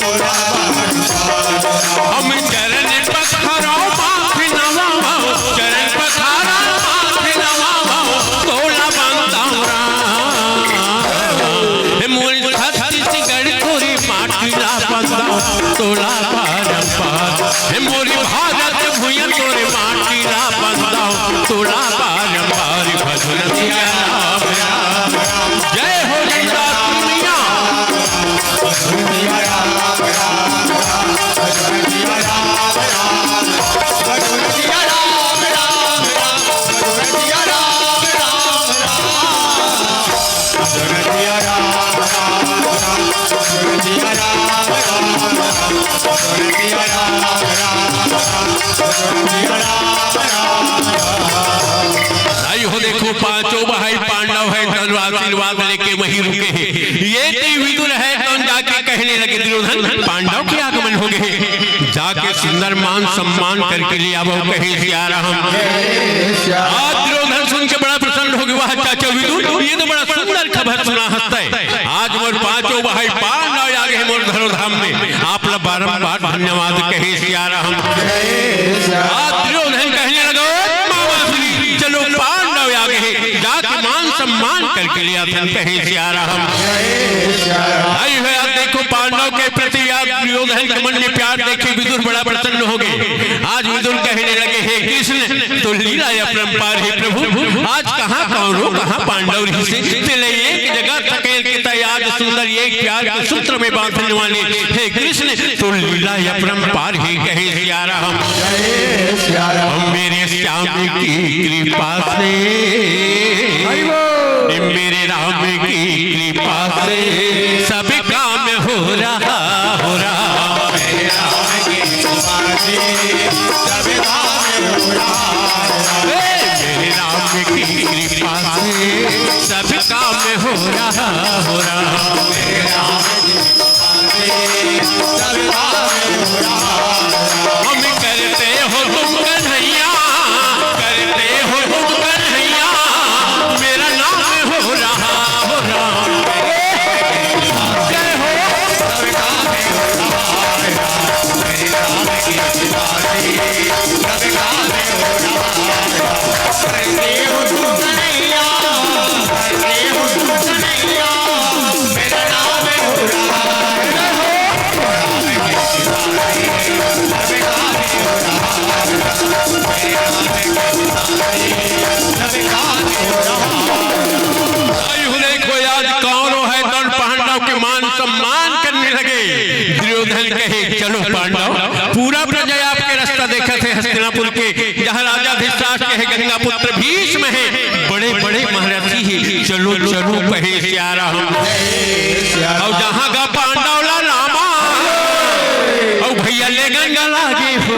तोला बारंबार। हम चरण पखारो माथे नवाओ, चरण पखारो माथे नवाओ तोला बंदा राम। मोरी छत्तीसगढ़ तोरे माटी ला बंदा तोला बारंबार। मोरी भारत भुइया तोरे माटी ला बंदा तोला बारंबार। भजन सिया राम राम जय हो जन्मदात्री मैया। हो देखो पांचों भाई पांडव है आशीर्वाद लेके वहीं रुके हैं। ये विदुर है तो जाके कहने लगे दुर्योधन पांडव के आगमन हो गए, जाके सुंदर मान सम्मान करके लिया वो कहे सिया राम। आज दुर्योधन सुन के बड़ा प्रसन्न हो गया। वाह चाचा विदुर ये तो बड़ा सुंदर खबर सुना हंसता है। आज मोर पांचों भाई पांडव आ गए मोर धरोधाम में, आप लोग बारंबार धन्यवाद कहे सिया राम। आज दुर्योधन कहने लगा चलो पांडव आ गए, जाके मान सम्मान करके लिया था कहे सिया राम। देखो पांडव के प्रति दुर्योधन के मन में प्यार देखे विदुर बड़ा प्रसन्न हो गए। आज विदुर कहने लगे हे कृष्ण तो लीला अपरंपार है प्रभु, आज कहाँ कौरव कहाँ पांडव ऋषि चले एक जगह तकेल के तैयार सुंदर एक प्यार के सूत्र में बांधने वाले हे कृष्ण तो लीला अपरंपार है कहे सिया राम। मेरे श्याम की कृपा से मेरे राम की कृपा से सब काम हो रहा मेरे राम की कृपा से सब काम हो रहा मेरे राम की कृपा से सब काम हो रहा मेरे राम की कृपा से सब काम हो रहा हम करते हो तुम कन्हैया करते हो तुम कन्हैया मेरा नाम हो रहा जय हो सब काम हो रहा मेरे राम की कृपा से सब काम हो रहा करते हो तुम कन्हैया करते हो तुम कन्हैया मेरा नाम हो रहा देखो आज कौन है तन पांडव के मान सम्मान करने लगे। दुर्योधन कहे चलो पांडव पूरा प्रजा आपके रास्ता देखा थे हस्तिनापुर के जहाँ राजा धृतराष्ट्र कहे गंगा पुत्र भीष्म है बड़े बड़े महारथी है चलो चलो कहे सियारा हम और जहाँ का पांडव ला रामा और भैया ले गंगा लागे हो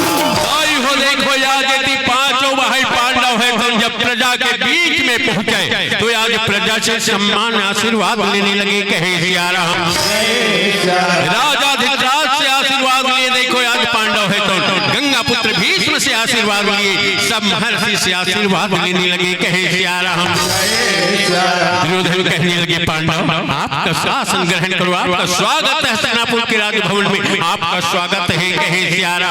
देखो याद यदि पांचों भाई पांडव है तो जब प्रजा के बीच में पहुंचे तो आज प्रजा से सम्मान आशीर्वाद लेने लगे कहे सियारा राजा धृतराष्ट्र से आशीर्वाद लिए देखो आज पांडव है तो गंगा पुत्र भीष्म से आशीर्वाद लिए सब महर्षि से आशीर्वाद लेने लगे कहे सियारा दुर्योधन कहने लगे पांडव आपका शासन ग्रहण करो आपका स्वागत है हस्तिनापुर के राजभवन में आपका स्वागत है कहे सियारा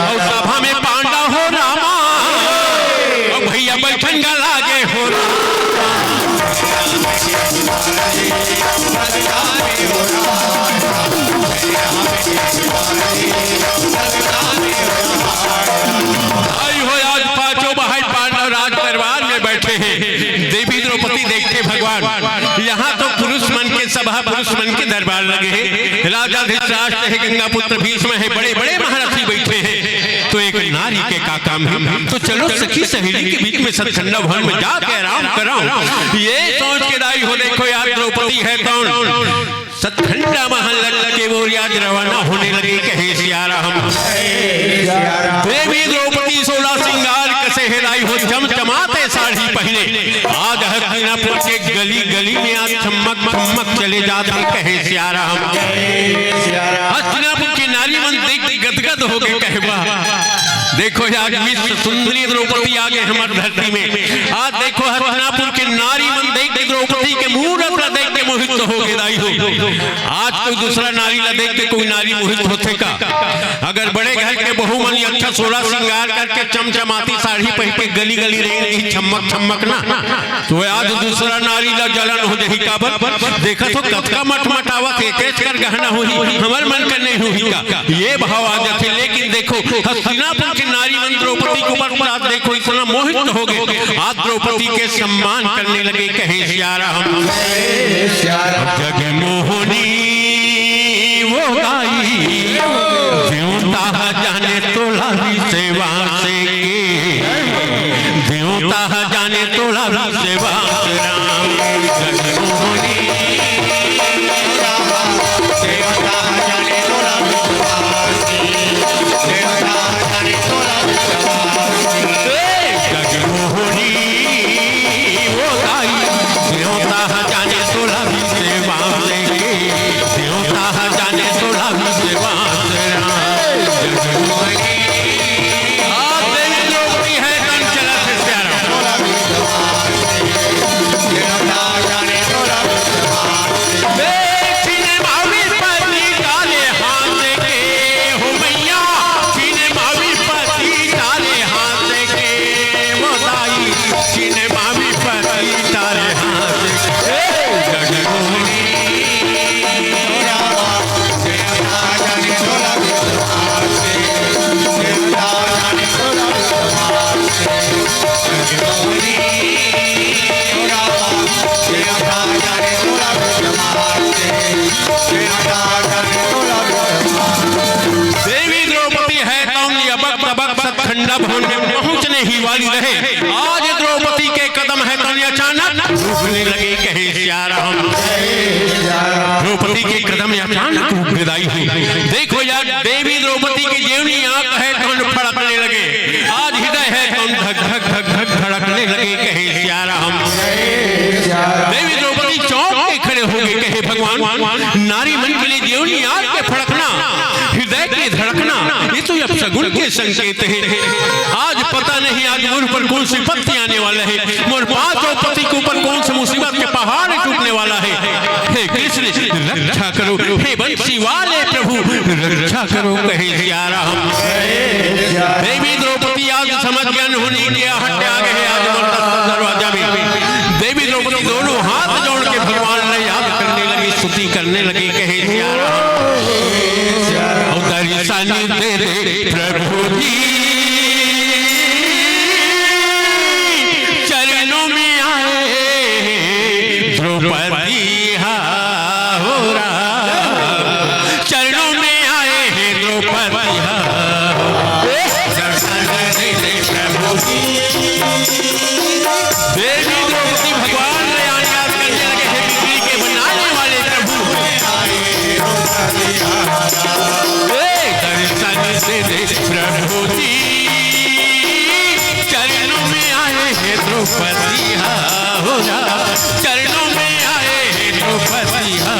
और सभा में पांडव हो रामा और भैया बैठन का लागे हो आज पांचों भाई पांडव राज दरबार में बैठे हैं देवी द्रौपदी देखते भगवान यहाँ तो पुरुष मन के सभा पुरुष मन के दरबार लगे हैं राजा धृतराष्ट्र है गंगा पुत्र भीष्म है बड़े बड़े महारथी बैठे हैं तो एक नारी के का काम है तो चलो सखी सहेली के बीच में सतखंडा भवन में जाके आराम कराओ ये सोच के दाई हो देखो यार द्रौपदी है कौन सतखंडा महल के वो आज रवाना होने लगे कहे सियारा देवी द्रौपदी 16 श्रृंगार कसे हिलाई हो चमचमाते साड़ी पहने आज हस्तिनापुर के गली गली में आज चमक चमक चले जाते कहे सियारा हस्तिनापुर की नारी मन देख गदगद हो गए कहवा देखो आज विश्व सुंदरी द्रौपदी आ गए हमारी धरती में आज देखो हस्तिनापुर के नारी मन देख द्रौपदी के मूरत देख के मोहित हो गए दाई हो आज कोई दूसरा नारी ला देख के कोई नारी मोहित होते का अगर बड़े घर के बहू मन अच्छा 16 श्रृंगार करके चमचमाती साड़ी पहन के गली गली रही चमक चमक ना तो आज दूसरा नारी ला जलन हो जाही का देखा तो कतका मटमटावत एक कर गहना हुई हमार मन का नहीं हुई का ये भाव आ जाते लेकिन देखो हस्तिनापुर के नारी मन द्रौपदी के ऊपर आज देखो इतना मोहित हो गए आज द्रौपदी के सम्मान करने लगे कहे सियारा जग मोहनी वो गाई देवता जाने तोला सेवा से देवता जाने तोला सेवा राम जग मोहनी कहे सिया राम। द्रौपदी के कदम अचानक विदाई हुई। देखो यार, देवी द्रौपदी की जेवनी आंख है तो फड़कने लगे, आज हृदय है तो धक धक धक धक धड़कने लगे, कहे सिया राम। देवी द्रौपदी चौंक के खड़े हो गए, कहे भगवान, नारी मन के लिए जेवनी आंख के फड़कना, हृदय के धड़कना, ये तो अपशगुन के संकेत है। आज पता नहीं आज मुझ पर कौन सी पत्ती आने वाला है, मोर पांचों पति के ऊपर कौन सी मुसीबत के पहाड़ टूटने वाला है। हे कृष्ण रक्षा करो, हे बंसी वाले प्रभु रक्षा करो, कहे सिया राम। देवी द्रौपदी आज समझ ज्ञान होने के हट आ गए। आज दरवाजा में देवी द्रौपदी दोनों हाथ जोड़ के भगवान ने याद करने लगी, स्तुति करने लगी, कहे सिया राम। दर्शन दे दे प्रभु जी, चरणों में आए द्रौपदी हो रहा, चरणों में आए हैं द्रौपदी। दर्शन दे दे प्रभु जी, देवी द्रौपदी भगवान ने याद करने लगे, हे बिजली के बनाने वाले प्रभु। प्रभु जी चरणों में आए हैं द्रौपदी हो, चरणों में आए हैं द्रौपदी हो।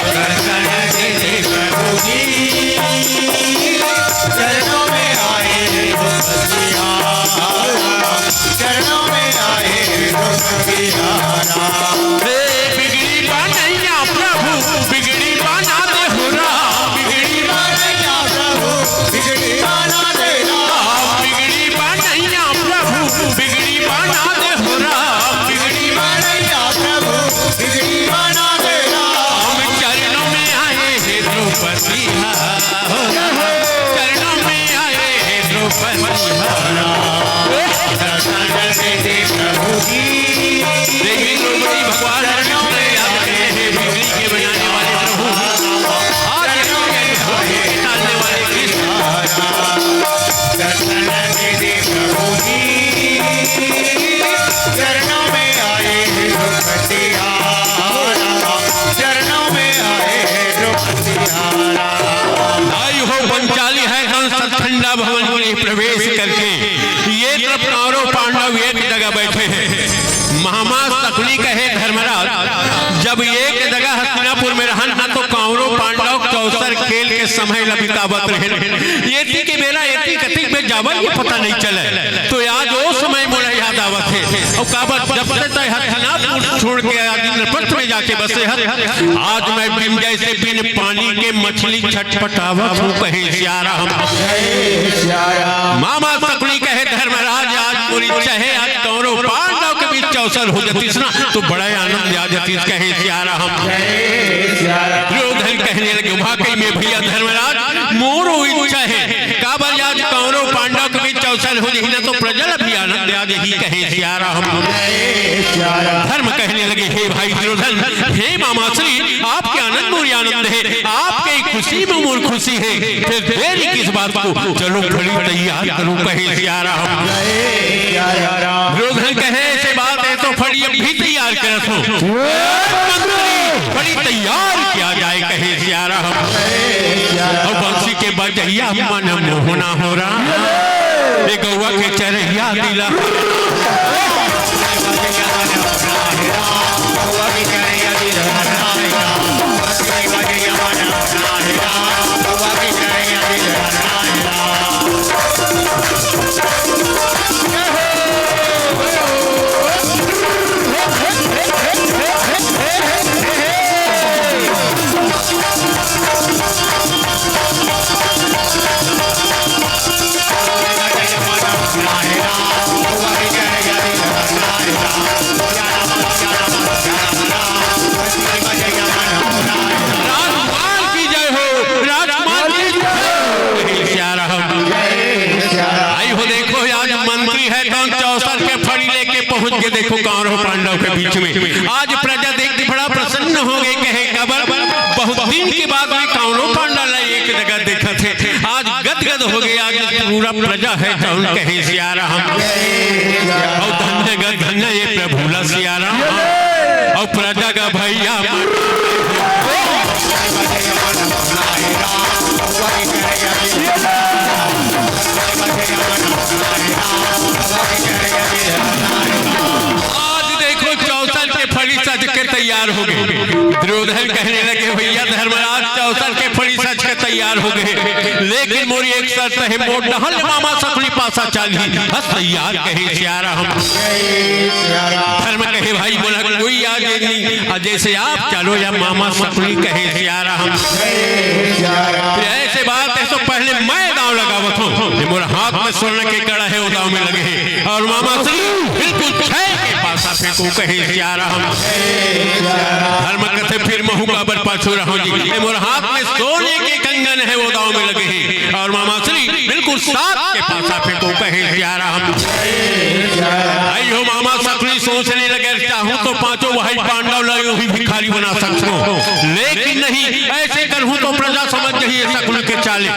दर्शन दे दे प्रभु जी, चरणों में आए द्रौपदी, चरणों में आए द्रौपदी। बिगड़ी बनैया प्रभु, बिगड़ी बना दे हो राम, बिगड़ी बनैया प्रभु, बिगड़ी बना दे राम, बिगड़ी बनैया प्रभु, बिगड़ी बना दे हो राम, बिगड़ी बनैया प्रभु, बिगड़ी बना दे राम। चरणों में आए हैं द्रौपदी हो, चरणों में आए हैं द्रौपदी हो। दर्शन दे दे प्रभु जी, देवी द्रौपदी भगवान ने याद किए हैं, बिगड़ी के बनाने वाले प्रभु, आज डालने वाले कृष्ण। दर्शन दे दे प्रभु जी, चरणों में आए द्रौपदी, चरणों में आए द्रौपदी। आई हो पंचाली है कंस ठंडा भवन में प्रवेश करके, ये तरफ कौरव पांडव एक जगह बैठे हैं। महामास तकनी कहे धर्मराज, जब एक जगह हस्तिनापुर में रहना तो कौरव पांडव चौसर खेल के समय लबितावत रहे, ये के बेला एती कतिक में जावा ये पता नहीं चले, तो आज वो समय मोड़ा याद आवत है। और काबत जब से हस्तिनापुर छोड़ के इंद्रप्रस्थ में जाके बसे हर, आज मैं बिन जैसे बिन पानी के मछली छटपटावत हूँ, कहे सिया राम। मामा तकनी कहे धर्मराज, आज पूरी चाहे आज कौरव पांडव के बीच अवसर हो जातीस ना तो बड़ा आनंद आ जातीस, कहे सिया राम। दुर्योधन कहने लगे, वाकई में भैया धर्मराज मोरो इच्छा है, काबल आज कौरव पांडव के बीच अवसर हो जाए ना तो प्रजल भी आनंद आ जाए, कहे सिया राम। धर्म कहने लगे, हे भाई दुर्योधन, हे मामाश्री, आपके आनंद मोरी आनंद है, आपके खुशी में मोर खुशी है, फिर देरी किस बात को, चलो खड़ी तैयार करो, कहे सिया राम। दुर्योधन कहे ऐसे बात है तो फड़ी अब भी तैयार कर रखो, फड़ी तैयार किया जाए, कहे सिया राम। और बंसी के बजैया मन मोहना हो रहा, ये गौआ के चरहिया दिला, पहुंच के देखो कौरव पांडव के बीच में आज प्रजा देख के बड़ा प्रसन्न हो गई, कहे कबर बहुत दिन के बाद में कौरव पांडव एक जगह देखा थे, आज गदगद हो गया, आज पूरा प्रजा है तो कहे सिया राम। और धन्य ये प्रभुला सिया राम और प्रजा का भैया आज देखो 64 के फड़ी सज के तैयार हो गए। दुर्योधन कहने लगे भैया धर्मराज 64 के फड़ी सज के तैयार हो गए, लेकिन मोरी एक शर्त है मोर डहल मामा सकली पासा चाली बस तैयार कहे सिया राम। धर्म कहे भाई बोला कोई आज नहीं, जैसे आप चलो या मामा सकली कहे सिया राम। ऐसे बात है तो पहले मैं दांव लगावत हूँ, मोर हाथ में स्वर्ण के कड़ा है वो दांव में लगे है और मामा श्री बिल्कुल 6 के पासा फेंको कहे सिया राम। धर्म कथे फिर महू काबर पाछू रहो जी, मोर हाथ में सोने के कंगन है वो दांव में लगे है और मामा श्री बिल्कुल 7 के पासा फेंको कहे सिया राम। आइयो मामा सकली सोचने लगे चाहूं तो 5 भाई पांडव लगे भी भिखारी बना सकता हूं, लेकिन नहीं ऐसे करूं तो प्रजा समझ जाइए शकुन के चाले,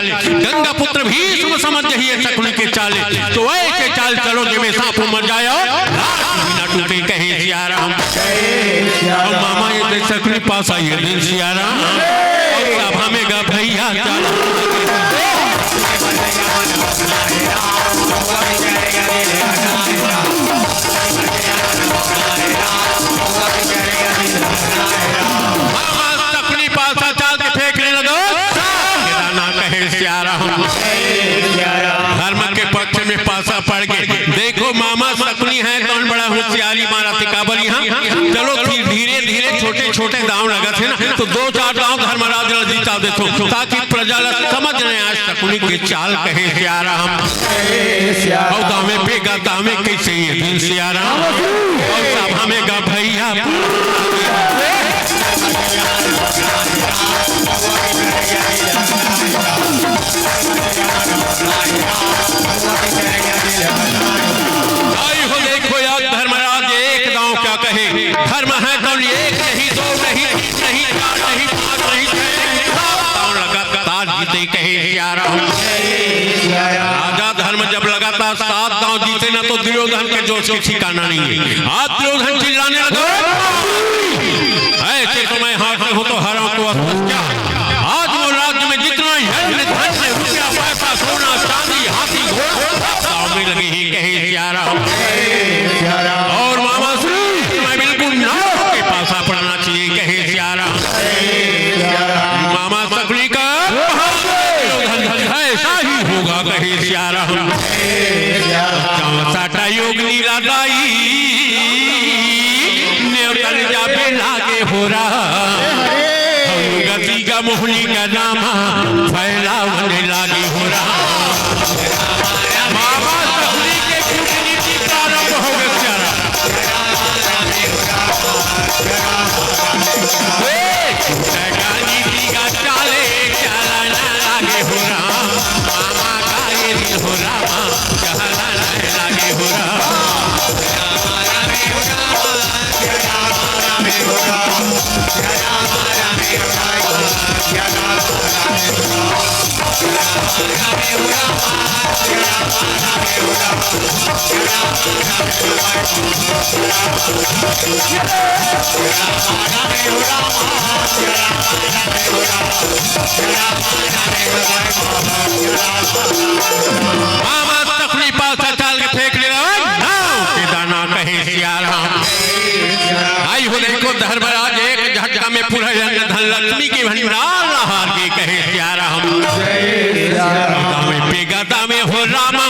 गंगा पुत्र भीष्म समझ जाइए शकुन के चाले, तो ऐसे चाल चलो जिसमें सांप मर जाए ना टूटे कहे सिया राम। और मामा ये देख शकुन पास आइए दिन सिया राम और सभा में गा भैया पासा पड़ गए। देखो मामा सकनी है कौन बड़ा होशियारी मारा थे काबर यहाँ। चलो धीरे धीरे छोटे छोटे दांव लगा थे ना तो 2-4 दांव धर्मराज जीता देखो ताकि प्रजा समझ रहे आज सकनी के चाल कहे सिया राम। और दावे पे गा दावे कैसे ये दिन सिया राम और सभा में गा भैया देखो यार धर्मराज एक दांव क्या कहे, धर्म है तो एक नहीं 2 नहीं 3 नहीं 4 नहीं 5 नहीं 6 नहीं दांव लगातार जीते कहे सिया राम। राजा धर्म जब लगातार 7 दांव जीते ना तो दुर्योधन के जोश की ठिकाना नहीं है। आज दुर्योधन चिल्लाने लगा ऐसे तो मैं हाथ में हूं तो हरा तो क्या आज वो राज्य में जितना रुपया पैसा सोना चांदी हाथी घोड़ा में लगे ही कहे सिया राम। और मामा श्री मैं बिल्कुल नाव के पासा पड़ना चाहिए कहे सिया राम। मामा सकली का ऐसा ही होगा कहे सिया राम। 64 योग नीला दाई नेवतन जाबे लागे हो रहा गति का मोहनी का नामा फैलावने लागे हो रहा। मामा सकली के कूटनीति प्रारंभ हो गए सिया राम। नीति का चाले चलाना लागे हो रहा मामा का ये दिल हो रहा चलाना लागे हो रहा। मामा तकली पासा चाल के फेंक ले के दाना कहे सिया राम। आई हो देखो धर्मराज एक झटका में पूरा धन लक्ष्मी के भंडार हार के कहे सिया राम। पे गदा में हो रामा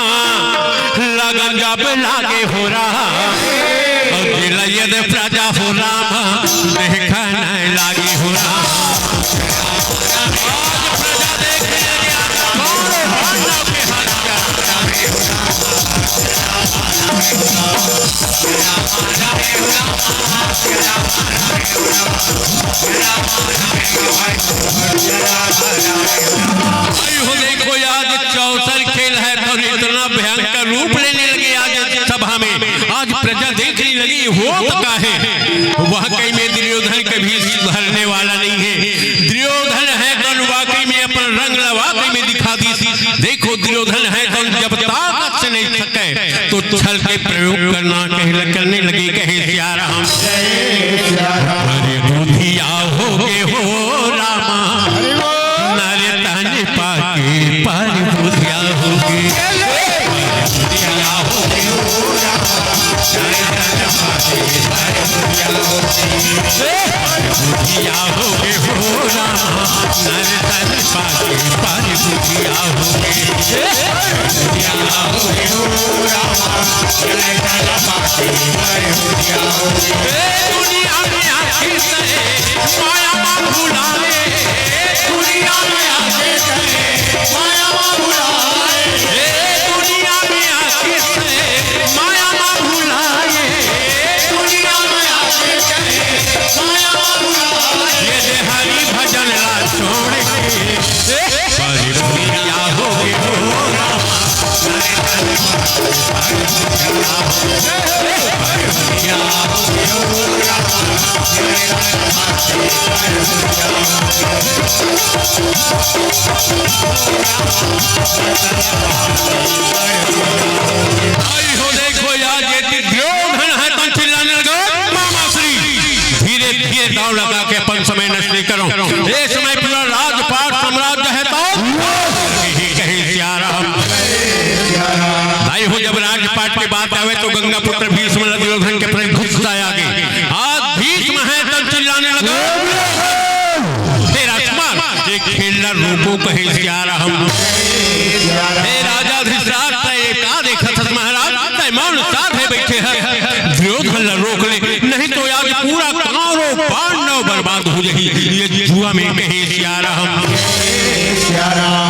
लगन जब लागे हो रहा और दिल प्रजा हो रामा देखा नहीं लागे हो रहा। प्रजा देखने लगे देखो आज 64 खेल है तो इतना भयंकर रूप लेने लगे आज सभा में। आज प्रजा देखने लगी हो का है वाकई में दुर्योधन कभी सुधरने वाला नहीं है। दुर्योधन है तो वाकई में अपन रंग वाकई में दिखा दी। देखो दुर्योधन है तो छल के प्रयोग करने लगे कहे सिया राम। अरे बुधिया होगे हो रामा नारे ताने पाके पर बुधिया होगे। बुधिया होगे हो रामा नारे ताने पाके पर बुधिया होगे। बुधिया होगे हो रामा नारे ताने पाके पर बुधिया होगे। बुधिया होगे हो रामा नारे ताने पाके पर बुधिया होगे। दुनिया में आखिर से माया मां भुलाए। दुनिया में आखिर से माया मां भुलाए। दुनिया में आखिर से माया मां भुलाए। दुनिया में आखिर से माया मां भुलाए। ये हरि भजन ला छोड़ के पर बुधिया होगे हो रामा नारे ताने पाके पर बुधिया होगे। पर बुधिया होगे हो रामा नारे ताने पाके पर बुधिया होगे। आई हो देखो यार ये दुर्योधन है तो चिल्लाने लगा मामा श्री। धीरे धीरे दाव लगा के अपन समय नष्ट नहीं करो। ये समय पूरा राजपाट साम्राज्य है तो कहे सिया राम। भाई हो जब राजपाट की बात आवे तो गंगा पुत्र भीष्म दुर्योधन के प्रति गुस्सा आगे। आज भीष्म है तो चिल्लाने लगा हे राजकुमार एक खेलना रूपो कहे सिया राम। हे राजा धृतराष्ट्र का देखा महाराज तय मौन साथ है बैठे हैं। दुर्योधन रोक ले नहीं तो आज पूरा कौरव पांडव बर्बाद हो जाएगी। ये जुआ में कहे सिया राम।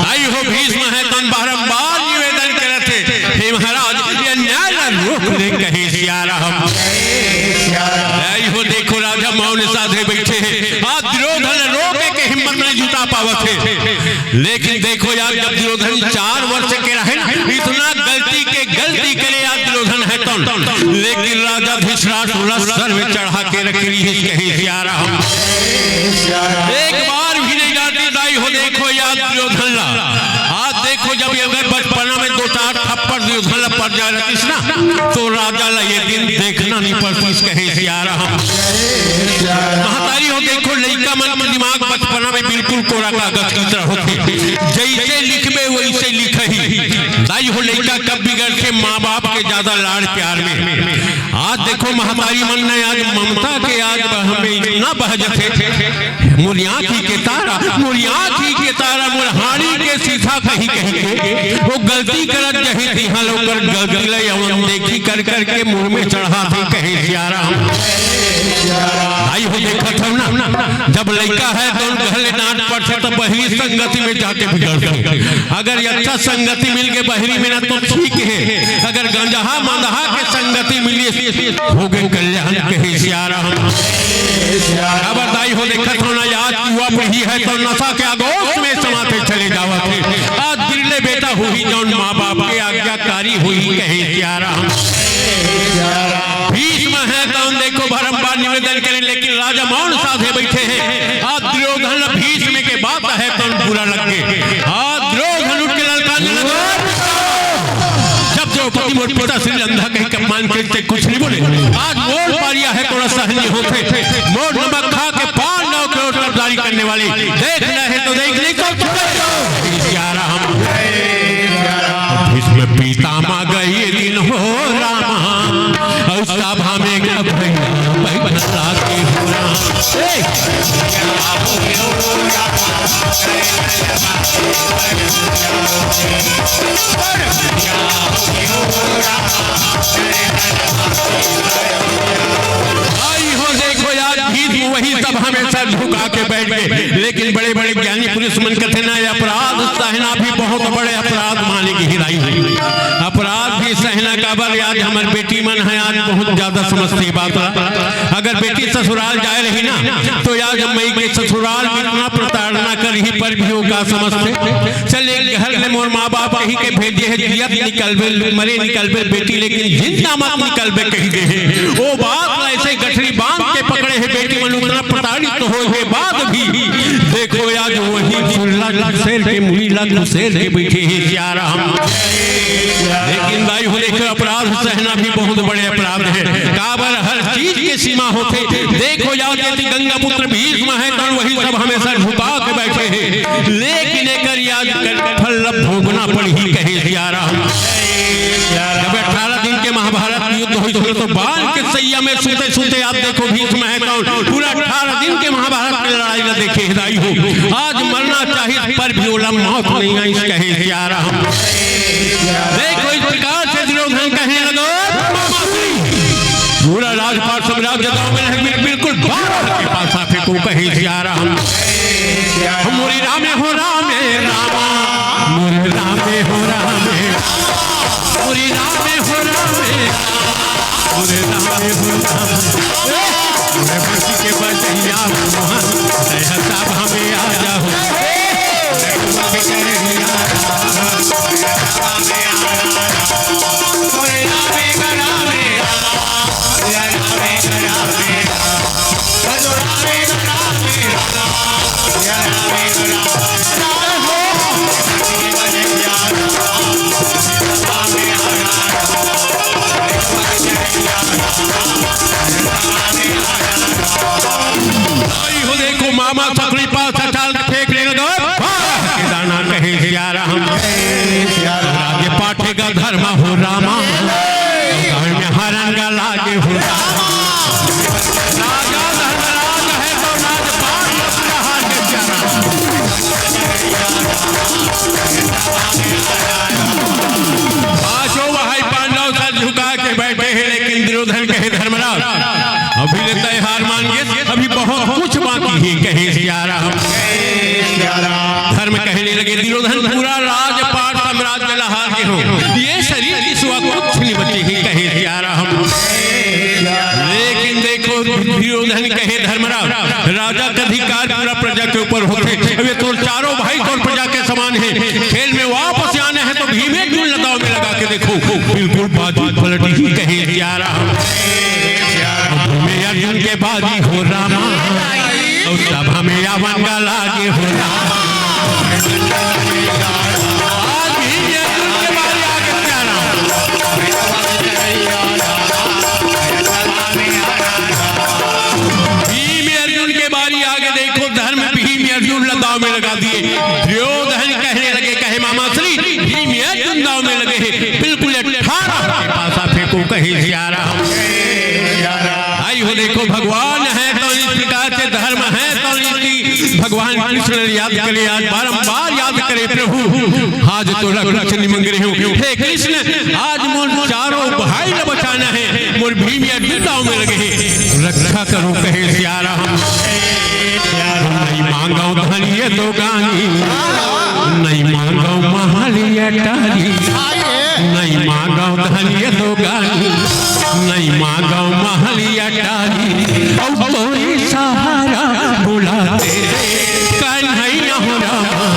आई हो भीष्म है तो बारंबार निवेदन करते हे महाराज ये न्याय रोक ले कहे सिया राम। आई हो देखो राजा मौन साधे बैठे हैं। आज दुर्योधन रोके के हिम्मत नहीं जुटा पावत है। लेकिन देखो यार जब दुर्योधन 4 वर्ष के रहे इतना गलती करे आज दुर्योधन है तो। लेकिन राजा धृतराष्ट्र सर में चढ़ा के रख ली है कहे सिया राम। एक बार भी नहीं डांटी। दाई हो देखो यार दुर्योधन ला आज देखो जब ये बचपना में 2-4 थप्पड़ दुर्योधन ला पड़ जा रही ना तो राजा ला ये दिन देखना नहीं पड़ती कहे सिया राम। महतारी हो देखो लड़का मन में दिमाग बचपना में बिल्कुल कोरा कागज की तरह होते जैसे लिखबे वैसे लिखही। दाई हो लड़का कब बिगड़ के माँ बाप के ज्यादा लाड़ प्यार में। आज देखो महतारी मन ने आज ममता के आज हमें इतना बहजते मोरी आँखी के तारा मुरहानी के सीधा कहीं के वो गलती करत जही थी हाँ लोग गलती ले देखी कर के मुंह में चढ़ा थी कहे सिया राम। भाई हो देखा था ना जब लड़का है तो घर डांट पड़ते तो बहरी संगति में जाके बिगड़ते। अगर अच्छा संगति मिल के बहरी में ना तो ठीक है। अगर गंजहा मंदहा के संगति मिली हो गए कल्याण कहे सिया राम। खबरदारी हो देखा था ना याद युवा पीढ़ी है तो नशा के आगोश में समाते चले जावा थे। आज गिरले बेटा हुई जौन माँ बाप के आज्ञाकारी हुई कहे सिया राम। भीष्म है तो देखो बारंबार निवेदन करें लेकिन राजा मौन साधे बैठे हैं। आज दुर्योधन भीष्म के बात है तो बुरा लगे। आज दुर्योधन उठ के ललकारने लगा। जब द्रौपदी मोर पिता श्री अंधा कहीं कमान के कुछ नहीं बोले। आज मोर पारिया है थोड़ा सहनी होते मोर नमक खा के 5-9 करोड़ कब्जारी करने वाली देख रहे तो देख नहीं तो भीष्म पितामह गए दिन हो रामा और सभा में भैया के आई हो देखो यार भीष्म वही सभा में सर झुका के बैठ गए। लेकिन बड़े बड़े ज्ञानी पुरुष मन कहते ना अपराध सहना भी बहुत बड़े अपराध माने की हिराई हुई। अपराध भी सहना का बल आज हमारी बेटी मन है आज बहुत ज्यादा समझती बात। अगर बेटी ससुराल जाए रही ना तो यार जब मई के ससुराल में इतना प्रताड़ना कर ही पर भी होगा समझते चले घर में मोर माँ बाप कहीं के भेजे है जियत निकलबे मरे निकलबे बेटी लेकिन जिंदा मत निकलबे कहीं दे वो बात ऐसे गठरी बांध के पकड़े है बेटी मन उतना प्रताड़ित हो बाद भी देखो यार वही लाख शेर के मुड़ी लाख शेर के बैठे हैं सिया राम। लेकिन भाई हो लेकर अपराध सहना भी बहुत बड़े अपराध है। काबर हर चीज की सीमा होते। देखो जाते थी गंगा पुत्र भीष्म है तो वही सब हमेशा झुका के बैठे हैं। लेकिन एक याद कर फल भोगना पड़ी कहे सिया राम। जब 18 दिन के महाभारत युद्ध हुई तो बाल के सैया में सुते सुते आप देखो भीष्म है कौन। पूरा 18 दिन के महाभारत की लड़ाई न देखे हिदाई हो। आज मरना चाहिए पर भी ओला मौत नहीं आई कहे सिया राम। देखो इस प्रकार से दुर्योधन कहने लगो पूरा राजपाट साम्राज्य गांव में बिल्कुल के पास आफे को कहे सिया राम। मोरी रामे हो रामे रामा मोरी रामे हो रामे मोरी रामे हो रामे मोरे रामे हो रामे मोरे बंसी के बजैया मोहन साहब हमें आ जाओ मामा सकड़ी पास डाल के फेंक लेगा दाना कहे सिया राम। राजे पाठेगा धर्म हो रामा घर में हरंगा लागे हो रामा। राजा धर्मराज है तो राजपाट पांचों भाई पांडव सर झुका के बैठे हैं। लेकिन दुर्योधन कहे धर्मराज अभी लेता है हार मान गए अभी बहुत कुछ बाकी है कहे सिया राम। धर्म कहने लगे दुर्योधन पूरा राजपाट साम्राज्य लहा के हो ये शरीर की सुआ कुछ नहीं बची है कहे सिया राम। लेकिन देखो दुर्योधन कहे धर्मराज राजा का अधिकार पूरा प्रजा के ऊपर होते। अबे तो चारों भाई तो प्रजा के समान है। खेल में वापस आने हैं तो भीमे क्यों लगाव में लगा के देखो बिल्कुल बाजू पलटी ही कहे सिया राम। अर्जुन के बाजी हो रामा और सब हमें यावन का लागे हो रामा। आज भी अर्जुन के बाजी आगे प्यारा भीम अर्जुन के बारी आगे देखो धर्म भीम अर्जुन दाव में लगा दिए। दुर्योधन कहने लगे कहे मामा श्री भीम अर्जुन दाव में लगे बिल्कुल 18 के पास फेंको कहे सिया राम। हो देखो भगवान है तो इस प्रकार से धर्म है तो इसकी भगवान कृष्ण याद करे आज बारंबार याद करे प्रभु आज तो रक्षण मांग रहे हो हे कृष्ण आज मोर चारों भाई न बचाना है मोर भीम अर्जुन में लगे रक्षा करो कहे सिया राम। नहीं मांगो धनिये तो गानी नहीं मांगो महलिया टाली नहीं मांगो धनिये तो गानी नहीं मांगो महलिया टाली और कोई सहारा बुलाते कन्हैया हो रामा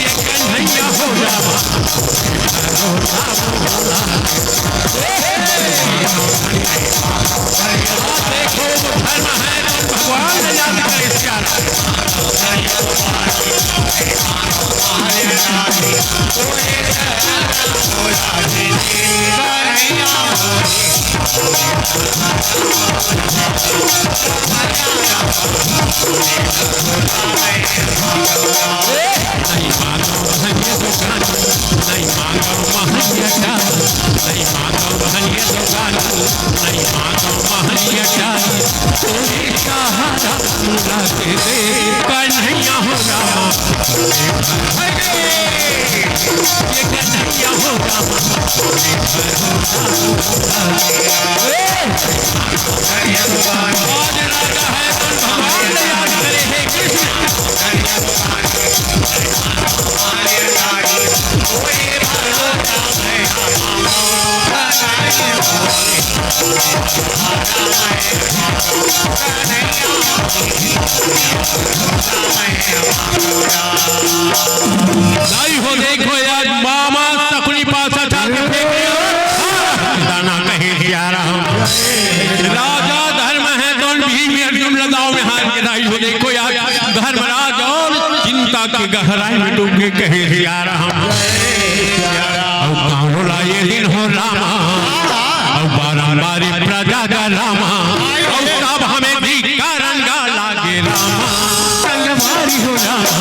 ये कन्हैया हो रामा देखो धर्म है भगवान ने याद करे नहीं मांगो धनिये दुकान नहीं मांगो महलिया नहीं मांगो धनिये दुकान नहीं मांगो महलिया कोई सहारा बुलाते दे कन्हैया हो रामा ये कन्हैया हो रामा आज राजा है तो भगवान ने याद करे हे नहीं हो देखो यार मामा सकड़ी पास दाना कहे सिया राम। राजा धर्म है तो भीम अर्जुन लगाओ में हार के दाई हो देखो यार के कहे सिया राम। और कौनो ला ये दिन हो रामा, और बारंबारी प्रजा का रामा, और सब हमें भी का रंगा लागे रामा, संगवारी हो रामा।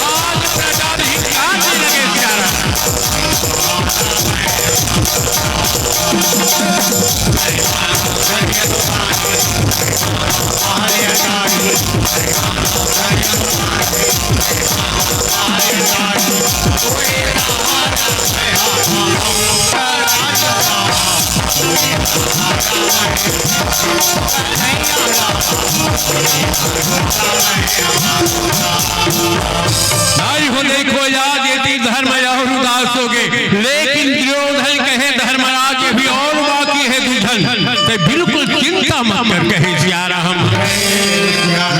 आज प्रजा भी काटने लगे सिया राम। भाई हो देखो आज यदि धर्म और उदास हो गए, लेकिन दुर्योधन कहे धर्मराज भी और बाकी है दुधन, तो बिल्कुल चिंता मत कर कहे सिया राम।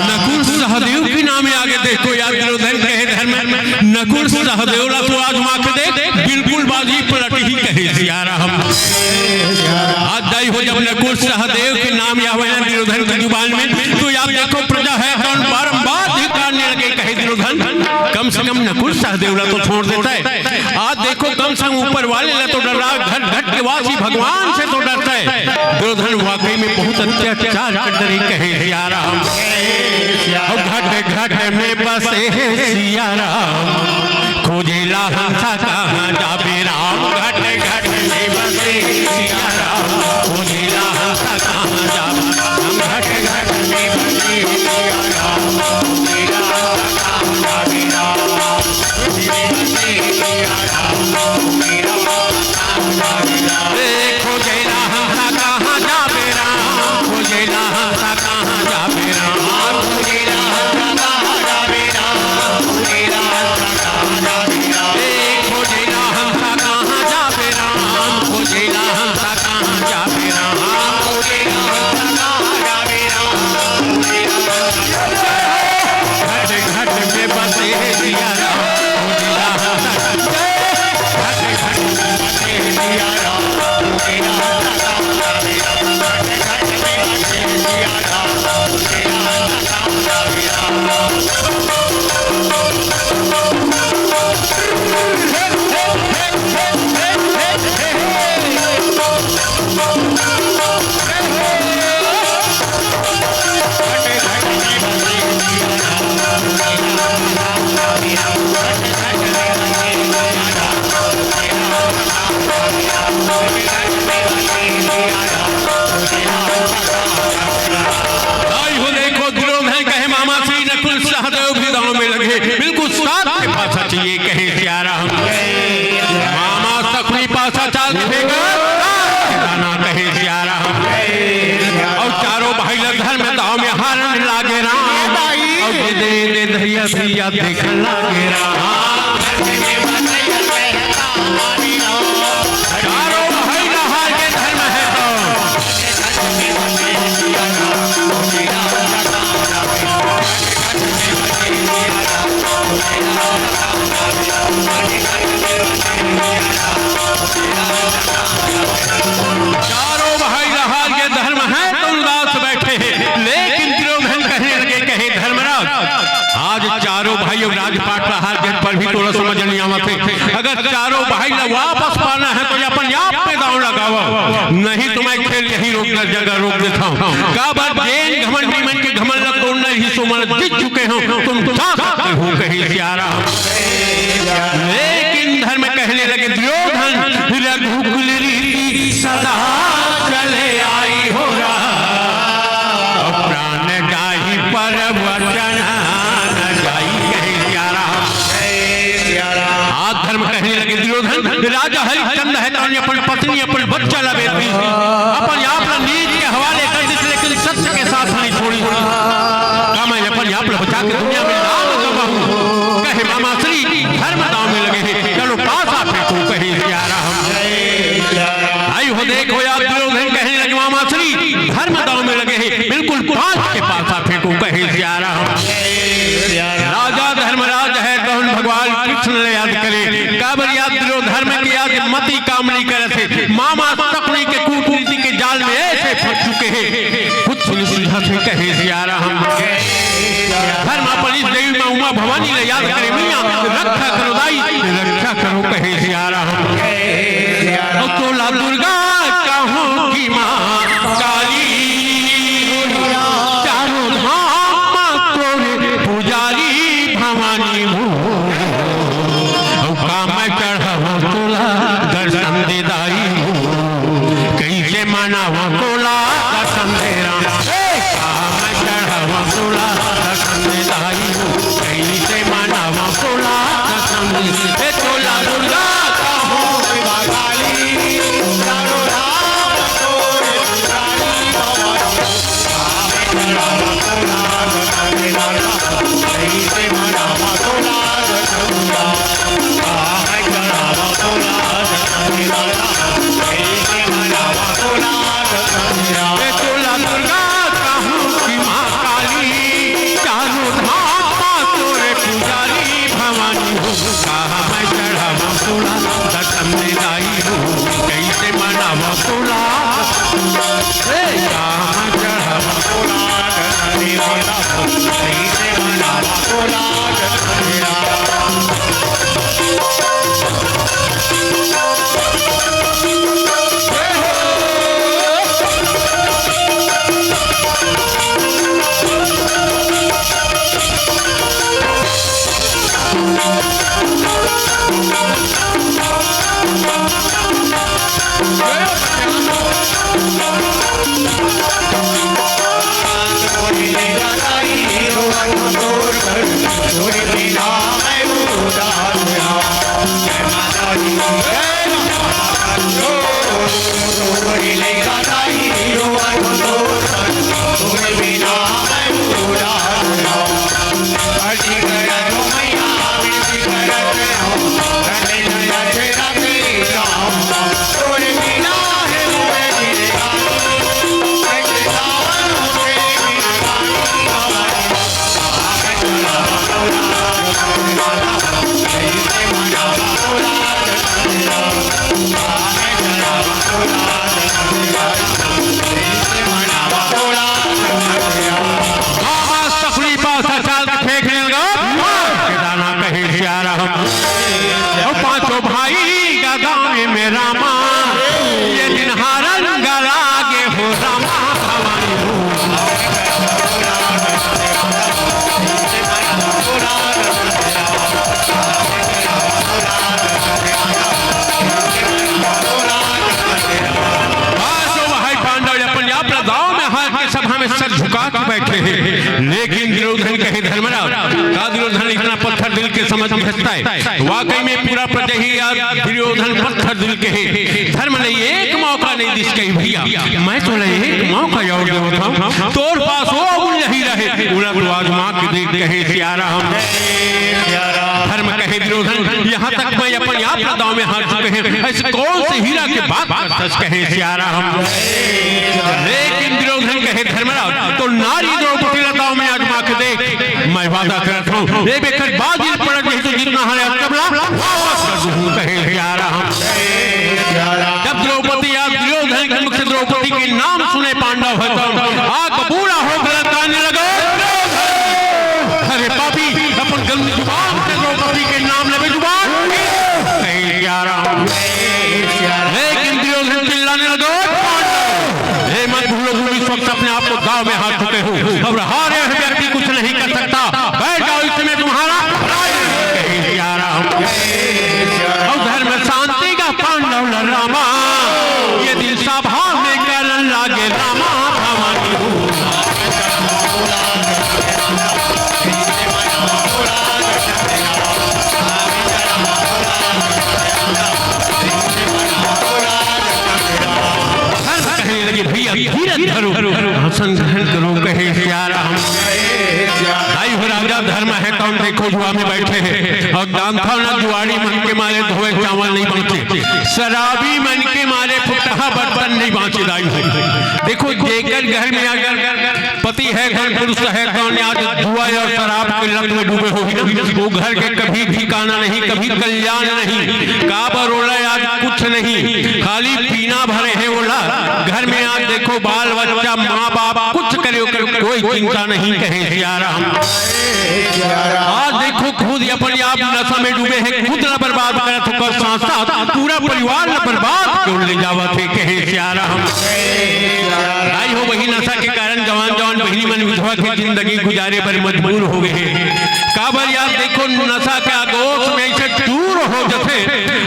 नकुल सहदेव के नाम आगे देखो यार, दुर्योधन कहे धर्म, नकुल सहदेव तो आजमा के देख, बिल्कुल बाजी पलट ही कहे सिया राम। आज दाई हो जब नकुल सहदेव के नाम आवे ना दुर्योधन की जुबान में, तो आप देखो प्रजा है तो बारंबार धिक्कारने लगे कहे दुर्योधन, कम से कम नकुल सहदेव तो छोड़ देता है। आज देखो कम से कम ऊपर वाले ला तो डर रहा, घट घट के वासी भगवान से तो डरता है। दुर्योधन वाकई में बहुत अत्याचार कर रही कहे सिया राम। और घट घट में बसे है सिया राम, खोजेला हंसा कहाँ जाबे राम। घट घट में बसे सिया राम, खोजेला हंसा कहाँ जाबे राम। घट घट में बसे सिया राम, खोजेला हंसा कहाँ जाबे राम। खोजेला हंसा कहाँ जाबे राम, खोजेला हंसा कहाँ जाबे राम। खोजेला हंसा कहाँ जाबे राम, खोजेला हंसा कहाँ जाबे राम। खोजेला हंसा कहाँ जाबे राम, खोजेला हंसा कहाँ जाबे राम। खोजेला हंसा कहाँ जाबे राम। घट घट में बसे सिया राम, खोजेला हंसा घट घट में बसे सिया राम, खोजेला हंसा कहाँ जाबे राम। घट घट में बसे सिया राम, खोजेला हंसा कहाँ जाबे राम। आई हो देखो दुर्योधन कहे मामा श्री नकुल सहदेव भी गांव में लगे, बिल्कुल साथ के पासा चाहिए कहे सिया राम। मामा सकनी पासा चाल देगा गाना कहे सिया राम। और चारों भाई लोग घर में दाव में हारन लागे राम, और दे धैया सिया देखन लागे राम। चारों भाई का हार के धर्म है चारों भाई हार के धर्म है तो उदास बैठे हैं, लेकिन दुर्योधन कहने लगे कहे धर्मराज, आज चारों भाई और राजपाट हार के पर भी थोड़ा समझ नहीं आवते। अगर चारों भाई ने वापस पाना है तो अपन आप पे दांव लगाओ, नहीं तो मैं खेल यही रोक जगह रोक देता हूँ। का बात जैन घमंडी मन के घमंड तोड़ना ही सो मन जीत चुके हो तुम जा सकते हो कहे सिया राम। लेकिन धर्म कहने लगे दुर्योधन, रघुकुल रीति सदा चले आई हो रहा, प्राण जाहि पर वचन न जाई कहे सिया राम। आज धर्म कहने लगे दुर्योधन, राजा हरिश्चंद्र है तो अपन पत्नी अपन बच्चा लगे अपन यहाँ नीच के हवाले कर दी, लेकिन सत्य के साथ नहीं छोड़ी। मैं अपन यहाँ बचा के दुनिया में दान करवाऊं कहे मामा श्री धर्म दाव में लगे हैं, चलो पासा फेंको कहे सिया राम। आई हो देखो यार दुर्योधन कहने लगे मामा श्री धर्म दाव में लगे हैं, बिल्कुल पास के पासा फेंको कहे सिया राम। राजा धर्मराज है तो भगवान कृष्ण ने याद करे, काबर याद दुर्योधन की याद मति काम नहीं करे थे। मामा तकनी के कूटनीति के जाल में ऐसे फंस चुके हैं, कुछ सुलझा से कहे सिया राम। धर्म अपनी देवी में उमा भवानी ले रक्षा करो दाई, रक्षा करो कहे सियारा हम। और तोला दुर्गा कहो की माँ काली, चारों धाम तोरे पुजारी भवानी हो। काम चढ़ावा तोला दर्शन दे दाई हो, कैसे मनावा तोला दर्शन दे राम। काम चढ़ावा तोला दर्शन दे दाई हो, कैसे मनावा तोला दर्शन दे। तोला दुर्गा कहो की माँ काली, चारों धाम तोरे पुजारी भवानी हो। कैसे मनावा तोला दर्शन दे तोला दुर्गा कहूँ की माँ काली, चारों धाम तोरे पुजारी भवानी हो। कहा मैं चढ़ावा तोला दर्शन दे दाई हो, कैसे मनावा तोला, कहा मैं चढ़ावा तोला दर्शन दे दाई हो, कैसे मनावा तोला दर्शन दे दाई। पांचों भाई का गाँव में रामा, ये दिन हारन गलागे हो रामा भवानी हो। पांचों भाई पांडव अपन अपना गाँव में हार के सभा में सर झुका के बैठे हैं, लेकिन दुर्योधन कहे धर्मराज का दुर्योधन इतना पत्थर दिल के समझ भेजता है। वाकई में पूरा प्रदेही दुर्योधन पत्थर दिल के है। धर्म ने एक मौका नहीं दिस कही भैया, मैं तो एक मौका और देता तोर पास वो अबुल नहीं रहे, पूरा तो आजमा के देख कहे सियारा हम। धर्म कहे दुर्योधन यहाँ तक मैं अपन आप दाव में हार चुके हैं, ऐसे कौन से हीरा के बात सच कहे सियारा हम। लेकिन दुर्योधन कहे धर्मराज तो नारी द्रौपदी लताओं में आजमा के देख, मैं वादा करता हूँ ये बेकर बाजी पड़ गई तो जितना हारे तबला वापस कर दूं कहे सियारा हम। जब द्रौपदी आप दुर्योधन के मुख से द्रौपदी के नाम सुने पांडव है तो आग बूढ़ा होकर ताने लगा, अरे पापी अपन गंदी जुबान से द्रौपदी के नाम ले जुबान कहे सियारा हम। लेकिन दुर्योधन चिल्लाने लगा, हे मत भूलो इस वक्त अपने आप को गांव में हार चुके हो, अब हारे हुए व्यक्ति कुछ नहीं कर सकता, बैठ जाओ इसमें तुम्हारा और धर्म शांति का पांडव रामा, ये दिल सभा में करन लागे रामा भवानी हो। कहने लगे भैया धीरज धरो, संग्रहण करो कहे सियारा हम। भाई हो राजा धर्म है कौन देखो जुआ में बैठे हैं, और दांता न जुआड़ी मन के मारे धोए चावल नहीं बांचे, शराबी मन के मारे फुटहा बर्तन नहीं बांचे। दाई देखो जेकर घर में अगर पति है घर पुरुष है कौन आज जुआ और शराब के लत में डूबे होगी, वो घर के कभी ठिकाना नहीं, कभी कल्याण नहीं, काबर ओला आज कुछ नहीं, खाली पीना भरे है ओला। घर में आज देखो बाल बच्चा माँ बाप कुछ करे कोई चिंता नहीं कहे सिया राम। आज देखो खुद ही अपने आप नशा में डूबे हैं, खुद न बर्बाद करा तो कर साथ साथ पूरा परिवार न बर्बाद क्यों ले जावा थे कहे सिया राम। आई हो वही नशा के कारण जवान जवान बहनी मन विधवा की जिंदगी गुजारे पर मजबूर हो गए हैं। काबर यार देखो नशा के आगोश में से दूर हो जैसे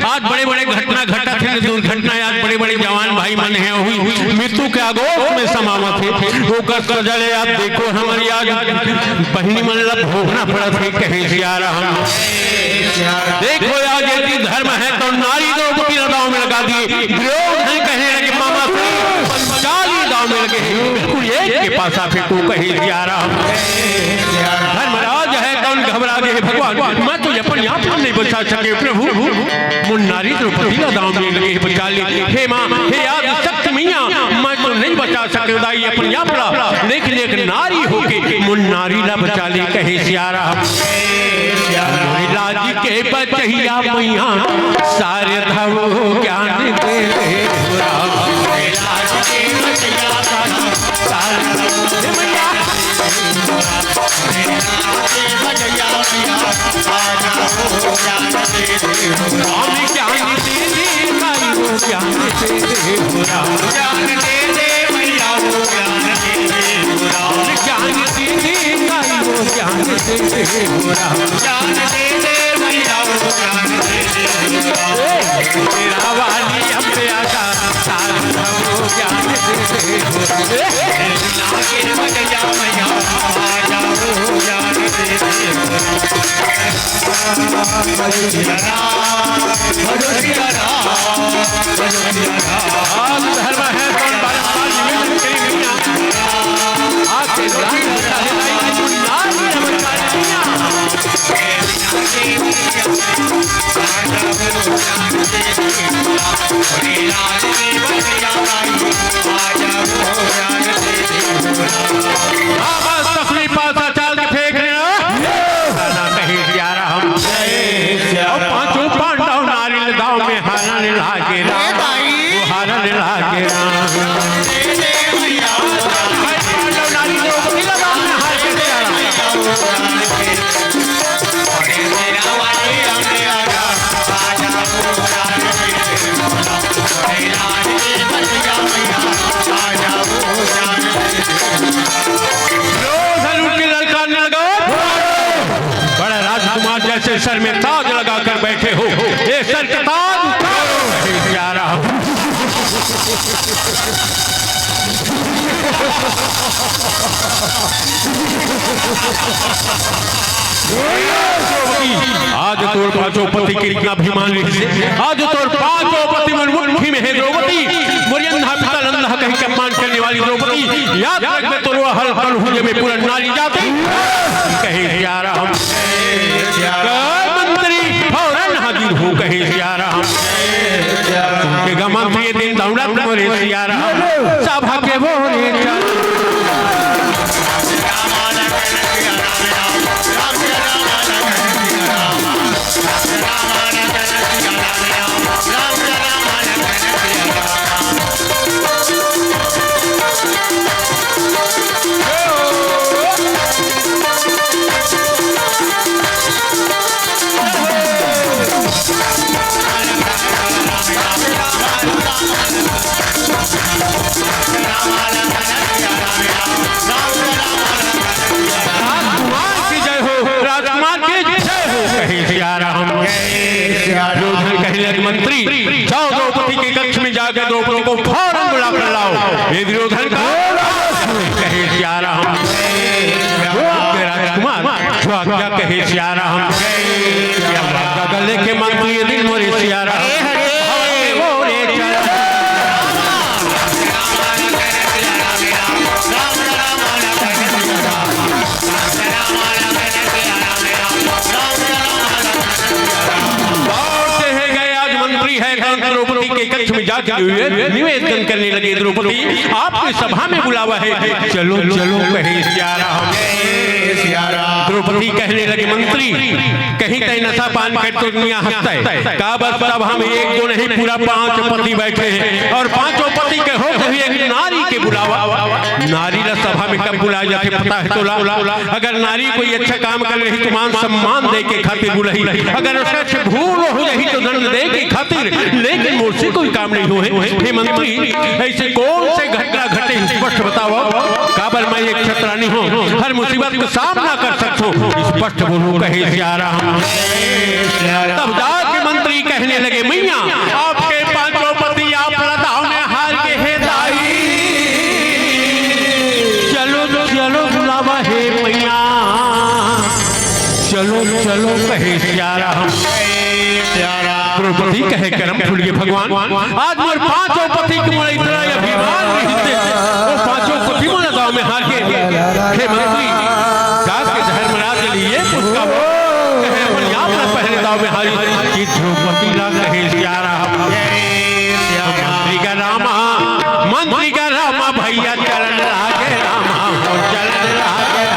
आज बड़े बड़े घटना घटा थे, दुर्घटना आज बड़े बड़े जवान भाई मन है हुई मृत्यु के आगोश में समावत थे। वो कष्ट जले आप देखो हमारी आज बहनी मन लब भोगना पड़ा थे कहे सिया राम। देखो आज यदि धर्म है तो नारी द्रौपदी दांव में लगा दिए, दुर्योधन कहने लगे मामा पंचाली दांव में लगे बिल्कुल एक के पास आप को कहे सिया राम। धर्मराज है कौन घबरा गए भगवान, मैं तो अपन यहाँ पर नहीं बचा सके प्रभु। मुन्नारी द्रौपदी दांव में लगे बचा ली, हे माँ हे याद सख्त मियाँ मैं तो नहीं बचा सके दाई अपन यहाँ पड़ा, लेकिन एक नारी होके मुन्नारी ला बचा ली कहे सिया राम। लाज के बचैया मैया सारे धर्म ज्ञान दे राम। लाज के बचैया सारे मैया धर्म है कौन बारम्बार निवेदन करी मियां आपके राज सर में ताज लगाकर बैठे हो, ये सर के ताज जा रहा हूं। आज तोर पांचों पति के इतना अभिमान आज तोर पांचों पति मन मुट्ठी में है द्रौपदी मुरियंधा पिता नंदा कहीं के अपमान करने वाली द्रौपदी याद रख मैं तोर हल हल हुए में पूरा नारी जाति कहे सिया राम। मंत्री फौरन हाजिर हो कहे सिया राम। के मंत्री दिन दौड़ा मोरे सिया राम सभा के बोले मंत्री जाओ द्रौपदी के कक्ष में जाकर द्रौपदी को फौरन बुला कर लाओ। ये दुर्योधन का कहे सिया राम राजकुमार क्या कहे सिया राम गले के मंत्री दिन मोरे सिया राम। द्रौपदी के कक्ष में जाकर निवेदन करने लगे द्रौपदी आपकी सभा में बुलावा है, चलो चलो कहे सिया राम। सिया राम। द्रौपदी कहने लगे मंत्री कहीं तय नशा पान कर तो दुनिया हंसता है का बस तब हम एक दो नहीं पूरा 5 पति बैठे हैं और 5 पति के हो कभी एक नारी के बुलावा नारी ला सभा में कब बुलाया जाके पता है तो ला अगर नारी कोई अच्छा काम कर रही तो मान सम्मान दे के खातिर बुलाई अगर उसका भूल हो रही तो दंड दे के खातिर लेकिन मुझसे कोई काम नहीं हुए हे मंत्री ऐसे कौन से घटना घटे स्पष्ट बताओ काबर मैं एक क्षत्रानी हूँ हर मुसीबत का सामना कर सकता हूँ स्पष्ट बोलूं कहे सिया राम। तब जाके मंत्री कहने लगे मैया आपके 5 पति आप लताओं में हार के हे दाई चलो चलो बुलावा हे मैया चलो चलो कहे सिया राम। द्रौपदी कहे करम खुलिए भगवान आज मोर 5 पति के मोर इतना अभिमान नहीं थे वो 5 पति मोर गांव में हार के हे मंत्री जात के धर्मराज लिए उसका कहे अपन आप ना पहले दाव में हारी कि द्रौपदी ला कहे सिया राम। मंत्री का रामा भैया चरण लागे रामा हो चरण लागे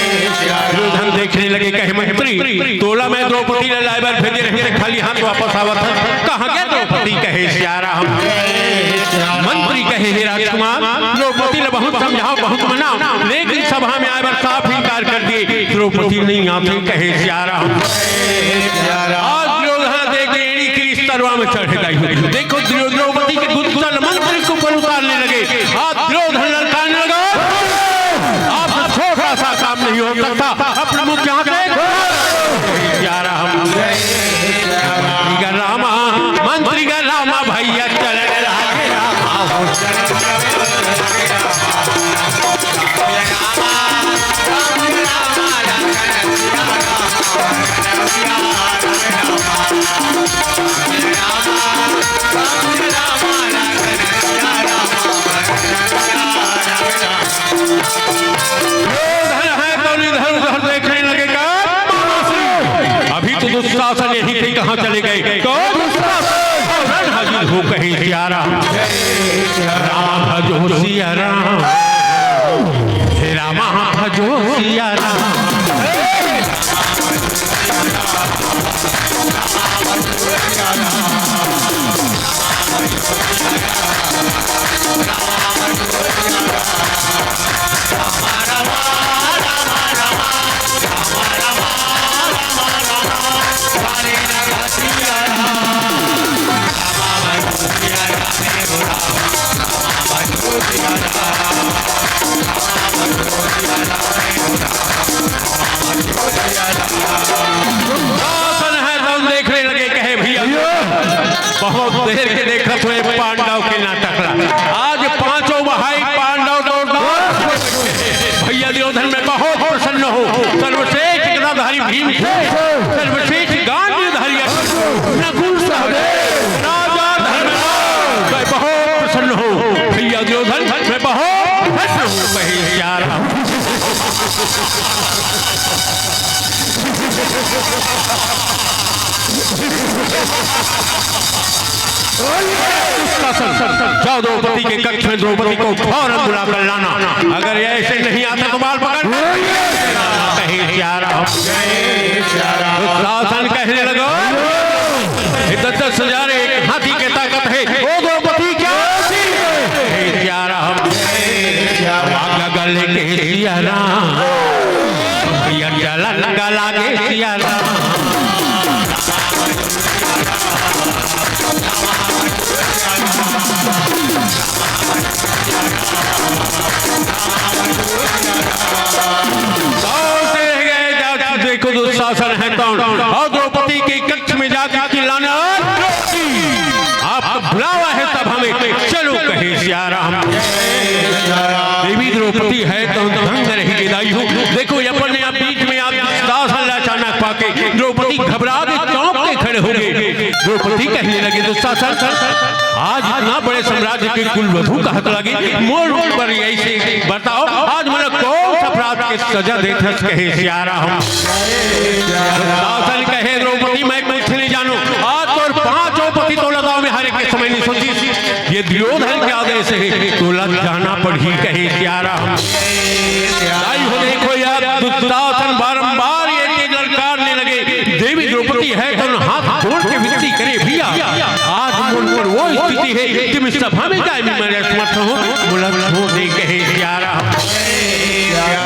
देखने लगे कहे मंत्री तोला में द्रौपदी लाइबर भेजे रहे खाली हाथ वापस आवत कहां गए द्रौपदी कहे सिया राम। मंत्री कहे हे राजकुमार द्रौपदी ने बहुत समझाओ बहुत मनाओ लेकिन सभा में आए साफ इनकार कर दिए द्रौपदी नहीं आती कहे सिया राम। आज दुर्योधन देख एड़ी की तरवा में चढ़ गई देखो द्रौपदी के गुस्सा मंत्री को ऊपर उतारने लगे आज दुर्योधन ललकारने लगा आप छोटा सा काम नहीं हो सकता अपने मुख यहाँ रामा मंत्री का रामा भैया चरण लागे रामा हो दुशासन यही थे कहाँ चले गए हाजिर हो कहे सिया राम। राम भजो सिया राम हे रामा भजो सिया राम। देखने लगे कहे भैया बहुत देर के देखा हुए पांडव के नाटक आज 5 भाई पांडव भैया दुर्योधन में बहुत प्रसन्न हो सर्वश्रेष्ठ गदाधारी भीम सर्वश्रेष्ठ गांडीवधारी नकुल सहदेव राजा धर्मराज मैं बहुत प्रसन्न हो भैया दुर्योधन मैं बहुत प्रसन्न हूँ कहे सिया राम। जाओ द्रौपदी के कक्ष में द्रौपदी को फौरन बुला कर लाना अगर ऐसे नहीं आता तो बाल पकड़ कहे सिया राम। शासन कहने लगा 10,000 एक हाथी के ताकत है वो द्रौपदी क्या सिया राम। गले के सिया राम लगा लागे सिया राम। जाकर चिल्लाना, आपका बुलावा है सब हमें, चलो कहे सिया राम। देवी द्रौपदी है तो धंग रही गिदाई हूँ। देखो अपने आप बीच में आप दुशासन अचानक पाके द्रौपदी घबरा के चौंक के खड़े हो गए। द्रौपदी कहने लगे, दुशासन आज इतना बड़े साम्राज्य के कुलवधु का हक लगी, मोड़ मोड़ पर ऐसे बताओ आज मैंने कौन सा अपराध की सजा देते कहे सिया राम। दुशासन कहे, द्रौपदी मैं कुछ नहीं जानू, आज तो 5 पति तो लगाओ में हर एक समय नहीं सोची, ये दुर्योधन के आदेश है तो लग जाना पड़ी कहे सिया राम। देखो यार दुशासन बारंबार ये ललकारने लगे, देवी द्रौपदी है तो हाथ जोड़ के विनती करे भैया आज मुझ वो स्थिति है कि मैं सभा में जाए मैं समर्थ हूँ, मुलक हो दे कहे सिया राम।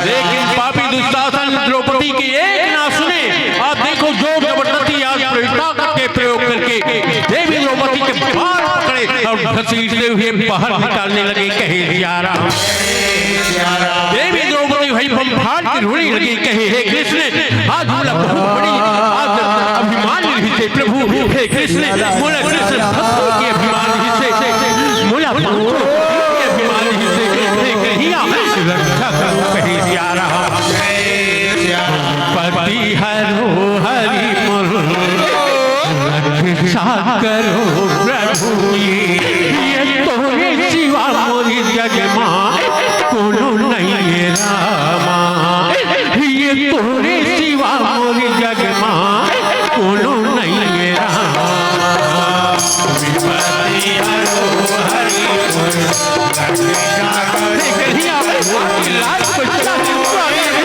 लेकिन पापी दुशासन द्रौपदी की एक ना सुने। आप देखो जोर जबरदस्ती आज ताकत के प्रयोग करके देवी द्रौपदी के बाल पकड़े और घसीटते हुए बाहर निकालने लगे कहे सिया राम। देवी द्रौपदी भाई बम फाड़ के रोने लगी, कहे हे कृष्ण आज मोला बहुत बड़ी आज अभिमान रही से प्रभु, हे कृष्ण मोला कृष्ण के अभिमान रही से मोला के अभिमान रही से कहिया रक्षा करो कहे सिया राम। पति हरो हरि मन रक्षा करो प्रभु, ये तोरे सिवा मोरी जग मां कोनो नहीं रामा, ये तोरे सिवा मोरी जग मां कोनो नहीं रामा। पति हरो हरि मन रक्षा करो कहिया लाल बच्चा हरो हरि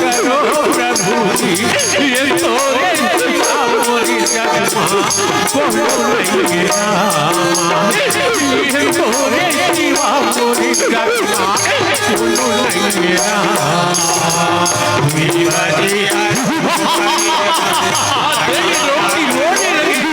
करो प्रभु जी, ये तोरे सिवा मोरी जग मां कोनो नहीं रामा, ये तोरे सिवा मोरी जग मां कोनो नहीं रामा। रोने लगी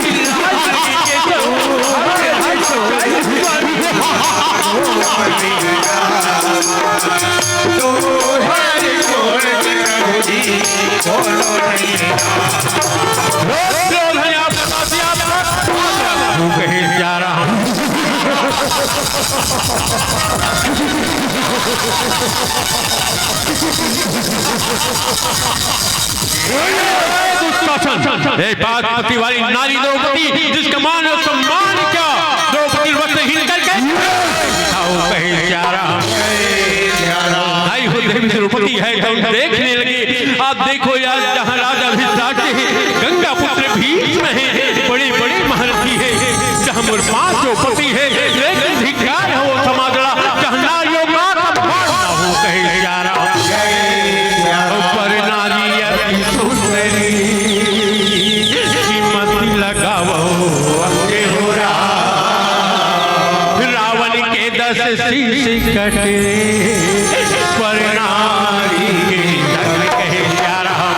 कहे जा रहा हूं। बागपति वाली नारी द्रौपदी जिसका मान और सम्मान क्या, द्रौपदी वस्त्रहीन करके कहे जा रहा आई हो देवी द्रौपदी है तो देखने लगे। आप देखो यार जहाँ राजा भी जाते हैं गंगा पुत्र बीच में है, बड़ी बड़ी महारथी है, जहाँ मोर 5 द्रौपदी है लेकिन धिक्कार है वो समाजड़ा जहाँ नारियों का हो कहे जा रहा पर नारी अति सुंदरी कीमत लगाओ अंगे हो रावण के 10 शीश कटे पर नारी के जग कहे जा रहा।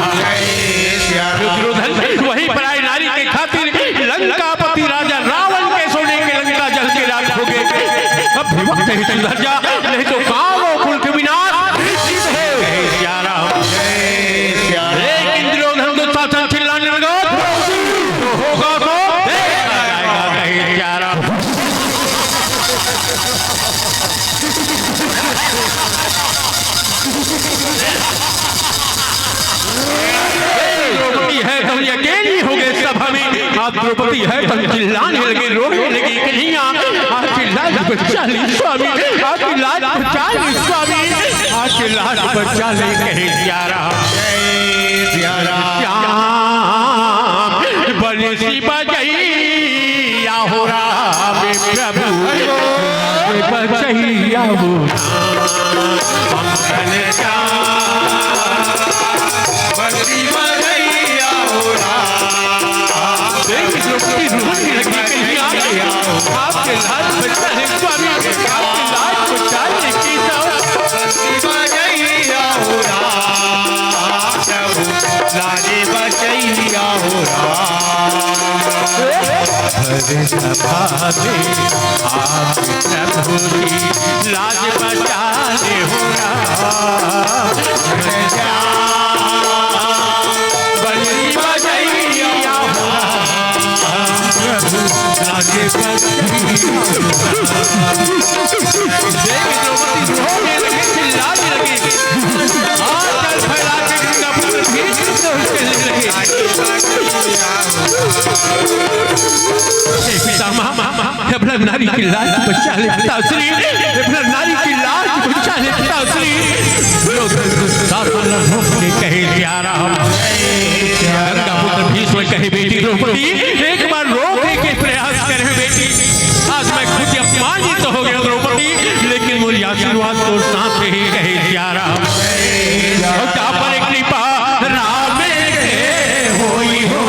दुर्योधन वही पराई नारी के खातिर लंकापति राजा रावण के सोने के लंका जल के राख हो गए। अब भी वक्त है सुधर जा नहीं तो काम और कुल के विनाश कहे जा रहा। लेकिन दुर्योधन दुशासन चिल्लाने लगा तो होगा तो देखा जाएगा कहे जा रहा। द्रौपदी है तो अकेली हो गए सभा में। आप द्रौपदी है तो चिल्लाने लगे रोने लगी कन्हैया आपकी लाज बचा ले स्वामी, आपकी लाज बचा ले स्वामी, आपकी लाज बचा ले कहे जा रहा। बलि सी बजैया हो राम प्रभु बजैया हो आपके लाज बचा है स्वामी, आपके लाज बचा ले की लाज बचैया हो सभा में आप प्रभु की लाज बचाने हो बली बजैया हो प्रभु लाज द्रौपदी लगे चिल्लाने लगे हाथ फैला के गंगा पुत्र भीष्म लगे नारी की लाज बचा ले पिताश्री नारी की लाज बचा ले पिताश्री कहे प्यारा गंगा पुत्र भीष्म कहे बेटी द्रौपदी एक बार रोकने के प्रयास करे बेटी आज मैं खुद अपमानित हो गया द्रौपदी लेकिन मेरी आशीर्वाद तो साथ ही कहे प्यारा पर कृपा राम होई हो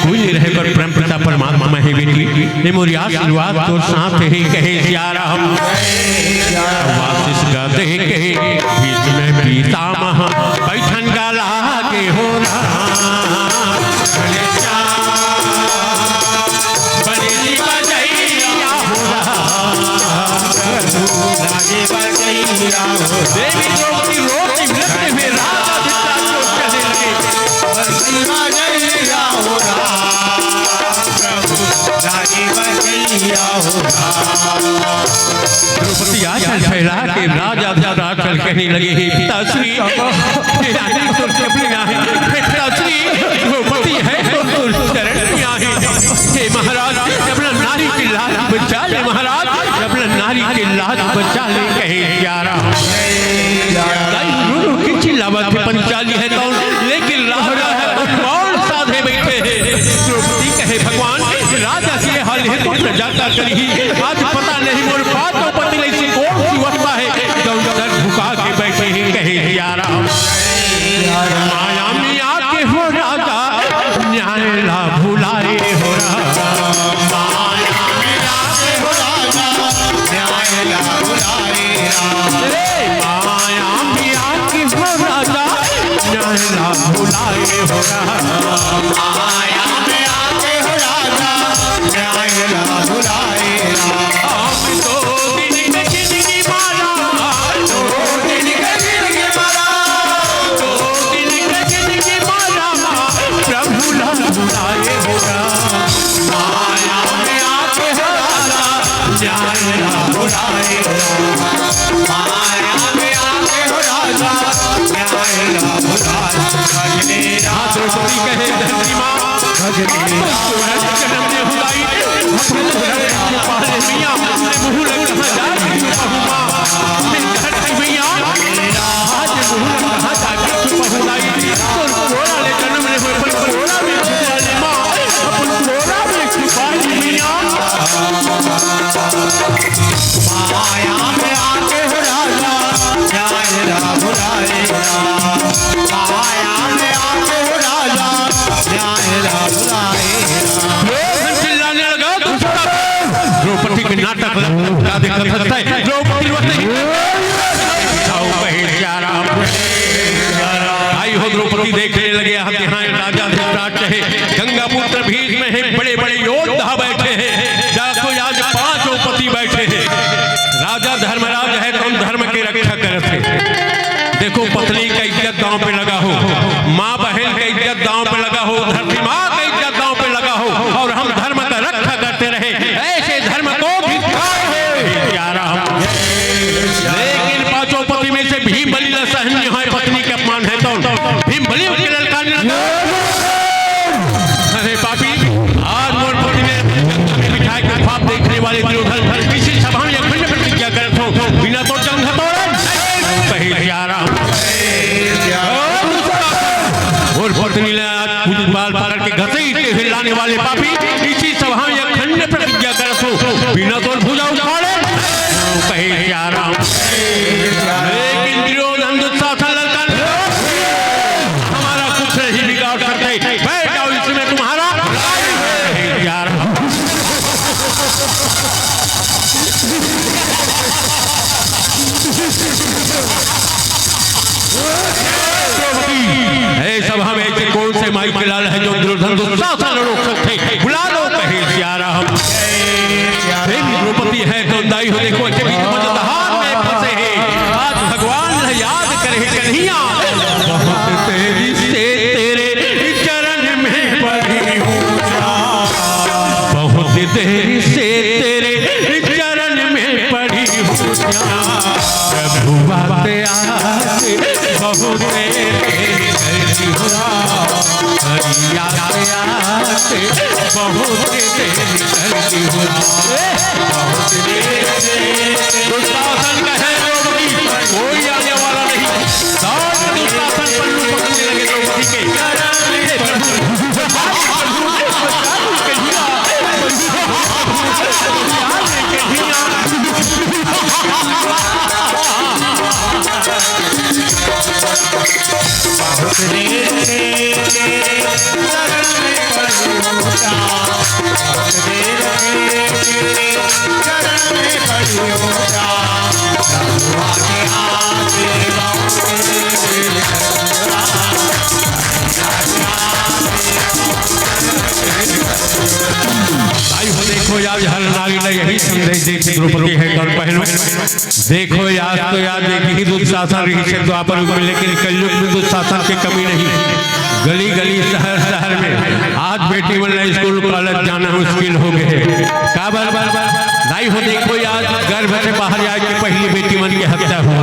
कोई रहे पर परम पिता परमात्मा में है बेटी मोरी आशीर्वाद तो साथ ही कहे प्यारा वासिष्ठ गाते कहे बीच में पितामह बैठन गाला के हो देवी द्रौपदी रोटी मिलते हुए राजा चलने लगे द्रौपदी आंचल फैला के राजा आंचल कहने लगे हे पिताश्री पिताश्री द्रौपदी है तो चरण में आहे हे महाराज अपना नारी की लाज बचा ले महाराज अपना नारी की लाज बचा ले कहे प्यारा चिल्लावत पंचाली है तो लेकिन राजा है कौन साधे बैठे हैं द्रौपदी कहे भगवान राजा के हाल है तो प्रजा का करी आज पता नहीं मोर बातों पति नहीं से कौन सी वक्ता है दौलत झुका के बैठे हैं कहे प्यारा माया में आके हो राजा न्याय ला भुलाए हो माया में आके हो राजा न्याय ला भुलाए माया में आके हो राजा न्याय ला भुलाए हो माया में आके हो राजा न्याय ला भुलाए हम तो दिन के जिंदगी मारा दो दिन के जिंदगी मारा दो दिन के जिंदगी मारा प्रभु ला भुलाए हो माया में आके हो राजा न्याय ला भुलाए माया में आके हो राजा न्याय ला भुलाए द्रौपदी कहे धरती मां जन्म ने हुलाई मियां मुंह लग कहां जा रही बहुमा धरती मियां आज मुंह लग कहां जा रही बहुलाई तो कोरा ले जन्म ने हुए पर कोरा में छुपाले मां अपन कोरा में छुपाली मियां माया में आके हो राजा न्याय ला भुलाए माया में आके हो राजा न्याय ला भुलाए चिल्लाने लगा द्रौपदी के नाटक लगा दे सकता है द्रौपदी आई हो द्रौपदी देखने लगे यहाँ राजा धृतराष्ट्र है गंगा पुत्र भीष्म है बड़े बड़े योद्धा बैठे हैं जाको आज 5 द्रौपदी बैठे हैं राजा धर्मराज है तो धर्म के रक्षा करते देखो पत्नी का इज्जत दांव पे लगा हो माँ बहन का इज्जत दांव पे लगा हो धरती माँ का इज्जत दांव पे लगा हो और हम धर्म का रक्षा करते रहे ऐसे धर्म को लेकिन 5 पति में से भीम बलि सहनीय है पत्नी के अपमान है तो भीम बलि के ललकारने लगा अरे पापी आज मोर पति ने बिठाए के ख्वाब देखने वाले दुर्योधन किसी सभा में अखंड प्रतिज्ञा करत हो बिना तो जंग हतोड़न कहे प्यारा और पत्नी ने बाल पकड़ के घसीटते हुए लाने वाले पापी इसी सभा में अखंड प्रतिज्ञा करत हो बिना तो भुजा उखाड़े कहे प्यारा लेकिन दुर्योधन दुशासन लड़का हमारा कुछ नहीं बिगाड़ सकते बैठ जाओ इसमें तुम्हारा प्यारा देर से तेरे चरण में पड़ी हूँ प्रभु बात आके बहुत तेरी करती हूँ हरिया आके बहुत तेरी करती हूँ बहुत दुशासन कहे द्रौपदी कोई आने वाला नहीं दौड़ दुशासन पल्लू पकड़ने लगे द्रौपदी के देखो यार हर नारी ने यही संदेश दी द्रौपदी है और बहनों देखो यार तो यार देखी दुशासन रही से द्वापर में लेकिन कलयुग में दुशासन की कमी नहीं गली गली शहर शहर में आज बेटी वाला स्कूल कॉलेज जाना मुश्किल हो गए का बार बार नहीं हो देखो यार गर्भ से बाहर जाए कि पहली बेटी मन की हत्या हो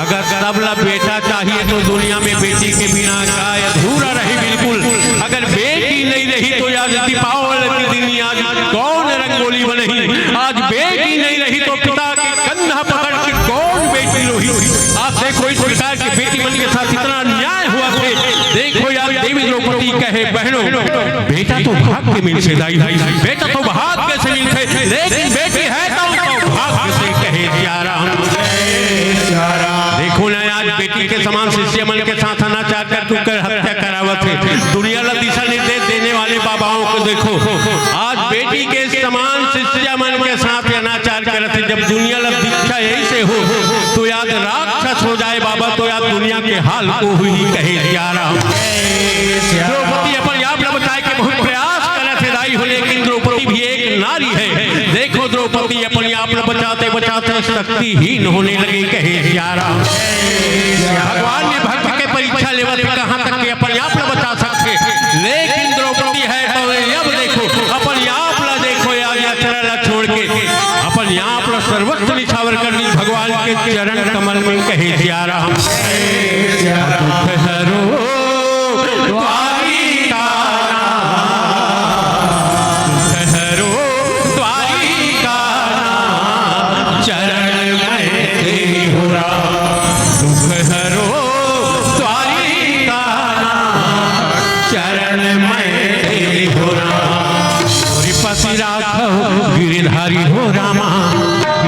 अगर सबला बेटा चाहिए तो दुनिया में बेटी के बिना का अधूरा रही बिल्कुल अगर बेटी नहीं रही तो यार दीपावली के दिन आज कौन रंगोली बनेगी आज बेटी नहीं रही तो पिता के कंधा पकड़ के कौन बेटी रोही आज देखो इस प्रकार की बेटी मन के साथ इतना अन्याय हुआ थे देखो यार देवी द्रौपदी कहे बहनों बेटा तो भाग्य मिल से दाई बेटा तो भाग्य से मिलते लेकिन बेटी है तो भाग्य से कहे देखो ना आज बेटी के समान शिष्य मन के साथ अनाचार कर हत्या करावत है दुनिया ला दिशा निर्देश देने वाले बाबाओं को देखो आज बेटी के समान शिष्य मन के साथ अनाचार करते जब दुनिया ला दीक्षा यही से हो तो याद राक्षस हो जाए बाबा तो याद दुनिया के हाल को हुई कहे जा रहा हूँ द्रौपदी अपन आप लोग बताए कि बहुत प्रयास करते दाई हो लेकिन द्रौपदी भी एक नारी है देखो द्रौपदी अपने आप लोग बचाते बचाते शक्तिहीन होने लगी कहे जा रहा हूँ भगवान ने भक्त के परीक्षा लेवल पे कहाँ तक के अपने आप लोग बचा सकते लेकिन द्रौपदी है तो अब देखो अपने आप ला देखो या चरण छोड़ के अपने आप ला सर्वत्र निछावर करनी भगवान के चरण कमल में कहे जा रहा हूँ गिरधारी हो रामा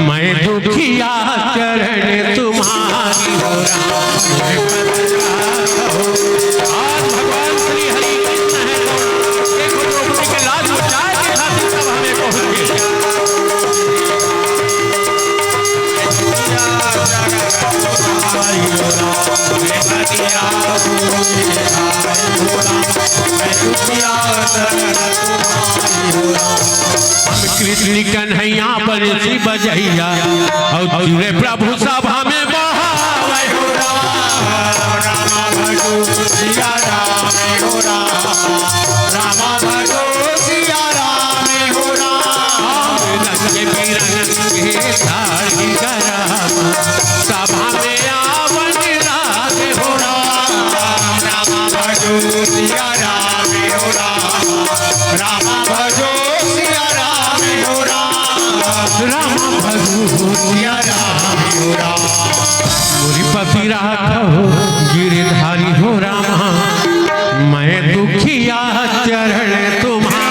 मैं दुखिया चरण तुम्हारी हो रामा आज भगवान श्री हरि कृष्ण है देखो द्रौपदी के लाज बचाए के खातिर सब हमें पहुंच गए कृष्ण कन्हैया पर सी बजैया और तुरे प्रभु सभा में बहावे हो रामा भजो सिया राम हो रामा भजो सिया राम हो रंगे बिरंगे साड़ी गरम सभा में आवन राज हो रामा भजो सिया राम हो रामा भजो राम भजो सिया राम पति राघव गिरधारी हो रामा मैं दुखिया चरण तुम्हारा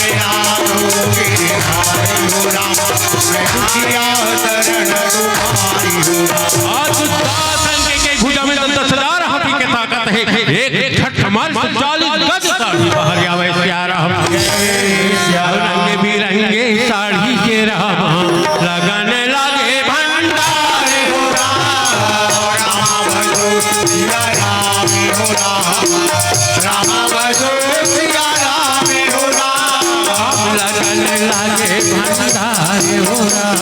Hare दुखिया शरण तुम्हारी हो राम। आज दुशासन के भुजा में 10,000 हाथी के ताकत है, एक छठ मार 40 गज साड़ी बाहर आवे सिया राम। रंगे बिरंगे साड़ी के राम लगने लगे भंडारे हो राम। राम भजो सिया राम हो राम। राम भजो सिया राम हो राम। लगने लगे भंडारे हो राम।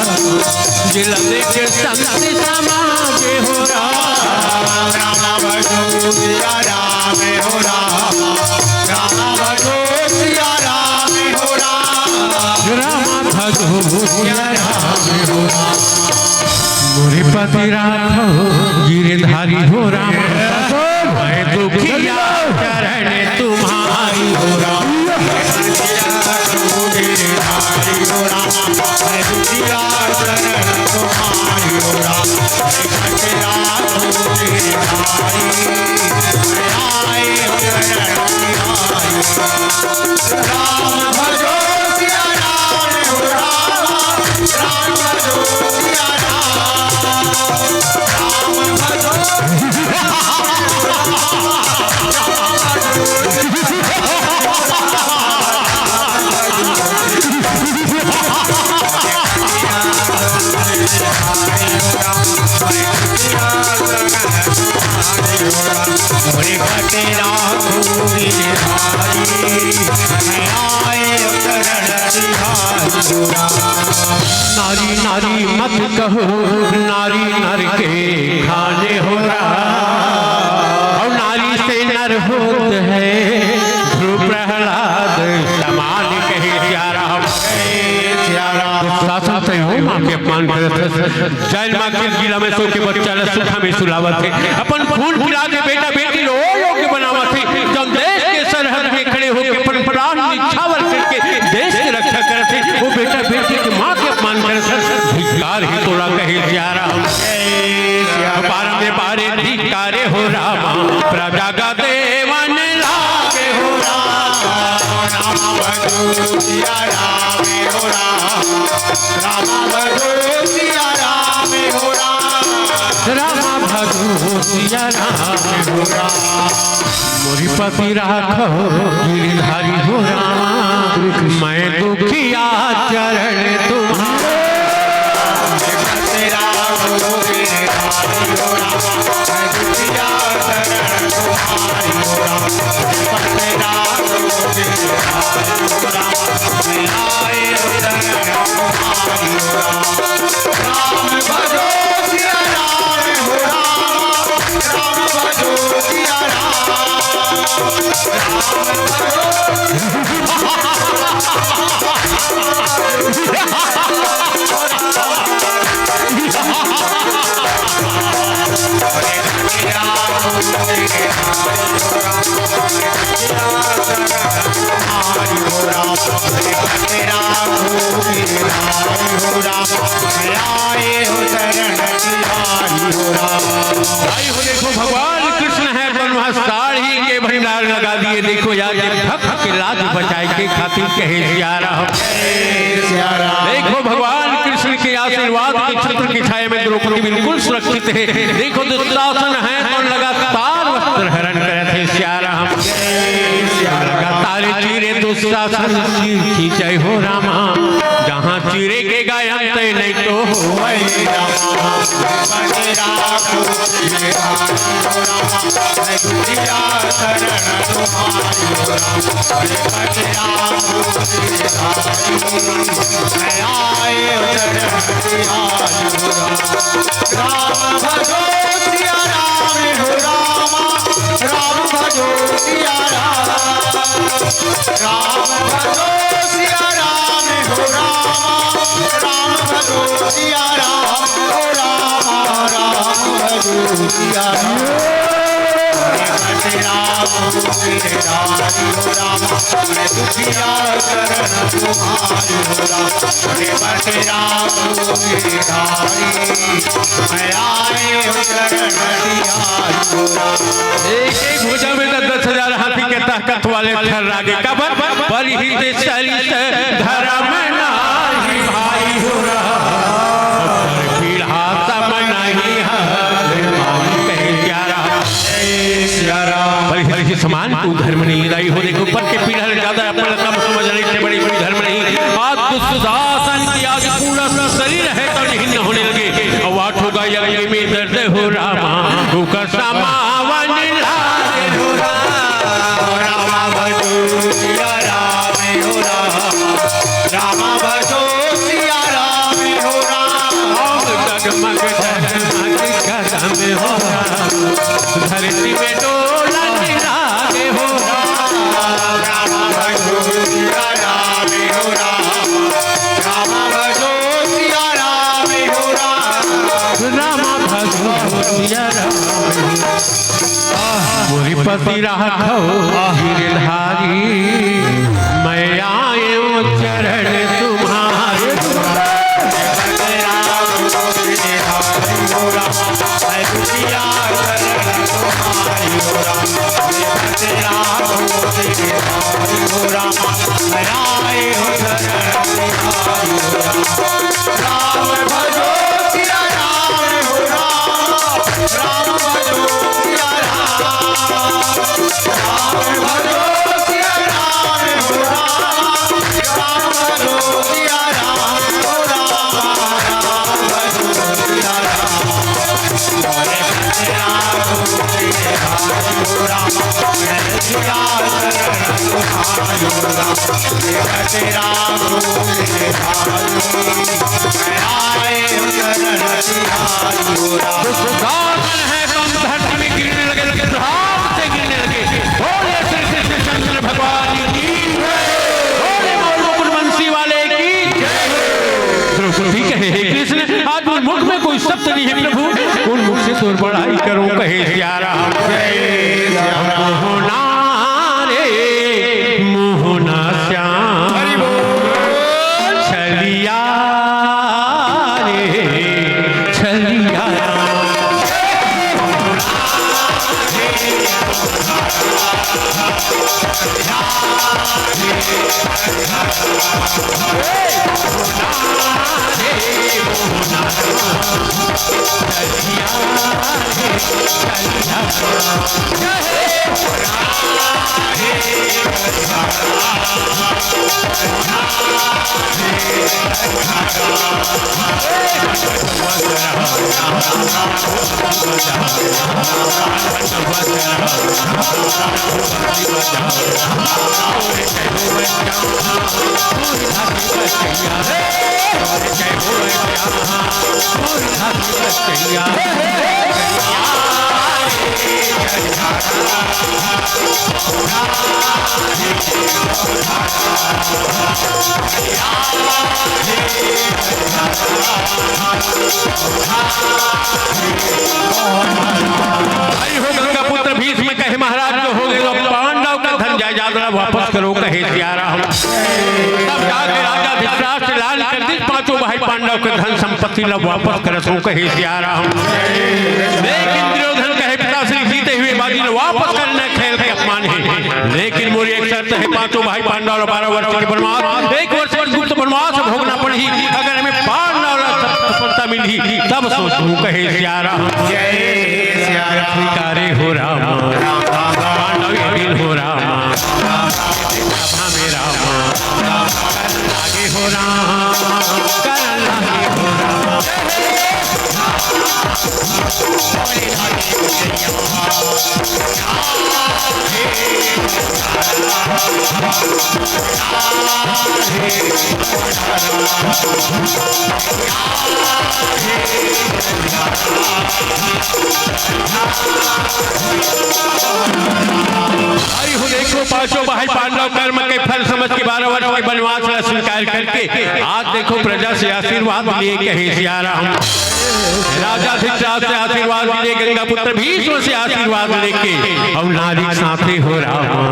जिलने के संत समाजे हो राम। राम भजो सिया राम हो राम। राम भजो सिया राम हो राम। राम भजो सिया राम हो राम। मोरे पति राखो गिरधारी हो राम। मैं दुखिया चरण तुम्हारी हो राम। गिरधारी हो राम। मैं दुखिया शरण तुम्हारी हो राम। तेरा गिरधारी आए शरण तुम्हारी। राम भजो सिया राम हो राम। राम भजो सिया राम। राम भजो तेरा आए शरण नारी नारी मत कहो नारी नर के खाने हो रहा। और नारी से नर होत है ध्रुव प्रहलाद समान कहे सिया राम। शासन से हो माँ के अपमान करत जैल माँ के जिला में सो के बच्चा ल सुखा में सुलावत है। अपन खून पिला के बेटा बेटी लो के बनावत है। जब देश के सरहद में खड़े होकर अपन प्राण निछावर करके देश की रक्षा करत है, वो बेटा बेटी की माँ के अपमान करत है। धिक्कार ही तोड़ा कहे सिया राम। बार में बारे धिक्कारे हो राम। प्रजा का देवन लागे हो राम। राम भजो सिया राम हो राम। राम भजो सिया राम हो राम। राम भजो सिया राम हो राम। मोरी पति राखो गिरधारी हो राम। मैं दुखिया चरण तुम्हारे। तेरा गिरधारी हो राम। मैं दुखिया शरण तुम्हारी हो राम। तेरा गिरधारी हो राम। आए शरण तुम्हारी हो राम। राम भजो सिया राम हो राम। राम भजो सिया राम। राम तेरा हो राम। आए हो शरण तुम्हारी हो राम। भाई हो देखो भगवान कृष्ण है बनवा साड़ी के भंडार लगा दिए। देखो यार भक्त के लाज बचाए के खातिर कहे सिया राम। देखो भगवान कृष्ण के आशीर्वाद के छत्र की छाया में द्रौपदी बिल्कुल सुरक्षित है। देखो दुशासन है तो लगातार वस्त्र हरण करे थे सिया राम। लगातार चीरे दुशासन खींचे हो रामा। जहाँ चीरे के गायन ते नहीं तो हो राम भजो सिया राम हो राम। राम भजो सिया राम। राम भजो सिया राम हो राम। राम भजो सिया राम हो राम। राम भजो सिया राम। गिरधारी हो राम। मैं दुखिया शरण तुम्हारी हो राम। तेरा गिरधारी मैं आए शरण तुम्हारी हो राम। एक एक भुजा में 10,000 हाथी के ताकत वाले ठर्रागे कबर बलि हित सरित धर्म नाही भाई हो रहा। श्रीमान तू धर्म नहीं लाई हो देखो ऊपर के पीढ़ा ज्यादा अपन कम समझने से बड़ी बड़ी धर्म नहीं आज दुष्शासन की आज पूरा शरीर है तो नहीं होने लगे और वाट होगा यज्ञ में दर्द हो रामा तू का समावन लागे हो रामा भजो सिया राम हो रामा भजो सिया राम हो जगमग कदम हो धरती में डोला निरागे हो रामा भजो सिया राम हो रामा भजो सिया राम हो रामा भजो सिया राम मोरी पति राखो गिरधारी मैं आयो चरण तुम्हारे है कम धरती में गिरने लगे प्रभाव से गिरने लगे बोले श्री कृष्ण चंद्र भगवान की बोले मोर बंसी वाले की द्रौपदी कहे हे कृष्ण आज मुख में कोई शब्द नहीं है प्रभु उन मुख से तोर बड़ाई करो कहे सियारा मोहना रे मोहना श्याम छलिया रे छलिया गंगा पुत्र भीष्म कहे महाराज जो हो गए पांडव का धन जायदाद वापस करो कहे सियारा तब जाके राजा धृतराष्ट्र लाल कर दी पांचों भाई पांडव के धन संपत्ति लब वापस करसो कहे सियारा लेकिन दुर्योधन कहे पिता श्री जीते हुए बाजी ने वापस करने खेल के अपमान है लेकिन मोरी एक शर्त है पांचों भाई पांडव 12 वर्ष के वनवास 1 वर्ष के गुप्त वनवास भोगना पड़ी अगर हमें पांडव सफलता मिली तब सोचूं कहे सियारा स्वीकारे हो रामा पांडव ये दिन हो रामा सभा में रामा लागे हो रामा कर लागे हो रामा देखो पांचों भाई पांडव कर्म के फल समझ के 12 वर्ष के वनवास का स्वीकार करके आज देखो प्रजा से आशीर्वाद लिए कहे सियारा राजा धृतराष्ट्र से आशीर्वाद लिए गंगा पुत्र भीष्म से आशीर्वाद लेके और नारी साथे हो रामा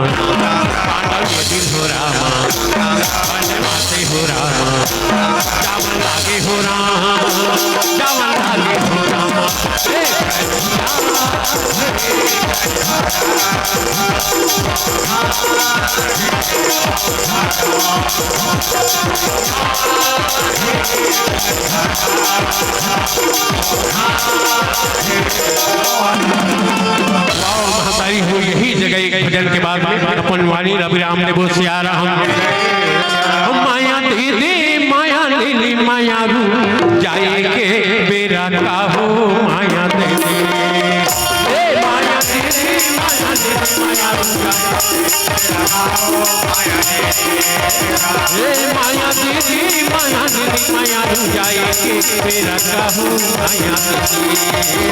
पांडव ये दिन हो रामा वनवासी हो रामा चावल लागे हो रामा चावल लागे हो रामा महतारी हो यही जगह एक भजन के बाद में अपन वाणी रवि राम ने वो सियारा हम माया दीदी माया लीली माया रू जाए के बेरा का हो माया दीदी माया दीदी माया लीली माया रू माया दीदी माया लीली माया रू जाए के बेरा का हो माया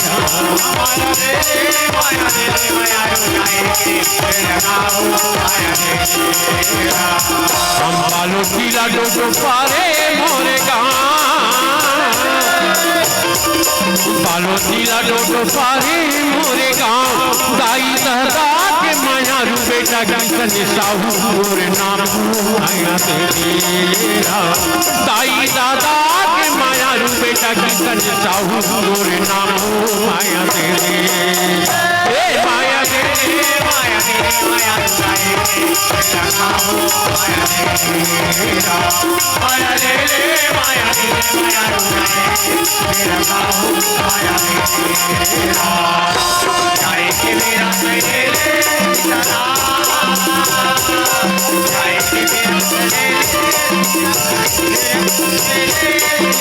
हम बालो टीला डोडो पारे मोरे बालो टीला डोडो पारे मोरे गाँव दाई दहदा के माया रू बेटा किसन साहू मोरे नाम माया तेरा दाई दादा के माया रू बेटा किसन साहू मोरे नाम माया तेरे माया तेरे माया तेरे माया माया तेरे माया तेरे माया मेरा काहू माया तेरा जाए के मेरा तेरे सदा जाए के मेरा तेरे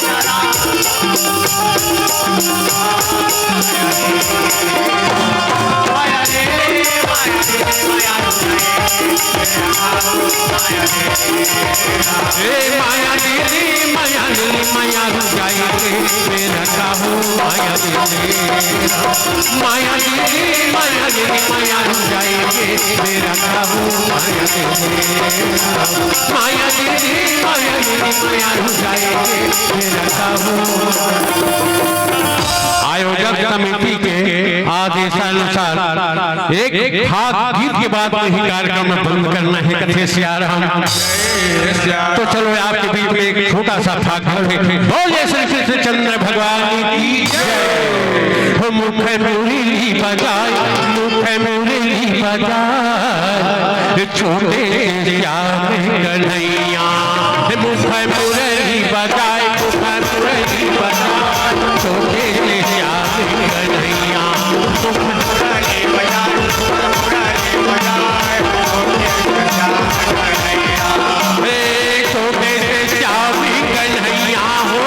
सदा माया तेरे माया तेरे माया माया दीदी माया लीली माया रू जाए के मेरा काहू माया तेरा माया दीदी माया लीली माया रू जाए के मेरा काहू माया तेरा माया दीदी माया लीली माया रू जाए के मेरा काहू। आयोजक समिति के आदेशानुसार एक खास गीत के बाद ही कार्यक्रम में बंद करना है कथे सियारा हम तो चलो आपके बीच में एक छोटा सा भाग बोलिए श्री कृष्णचंद्र भगवान की जय। मुख मुरली बजाए मुख मुरली बजाए छोटे श्याम कन्हैया मुख मुरली बजाए मुख मुरली बजाए छोटे श्याम कन्हैया मुख मुरली बजाए छोटे से श्याम कन्हैया हो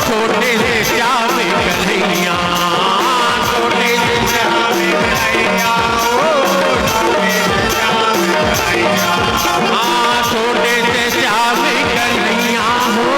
छोटे से श्याम कन्हैया छोटे से श्याम कन्हैया हो छोटे से श्याम कन्हैया हो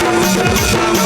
राम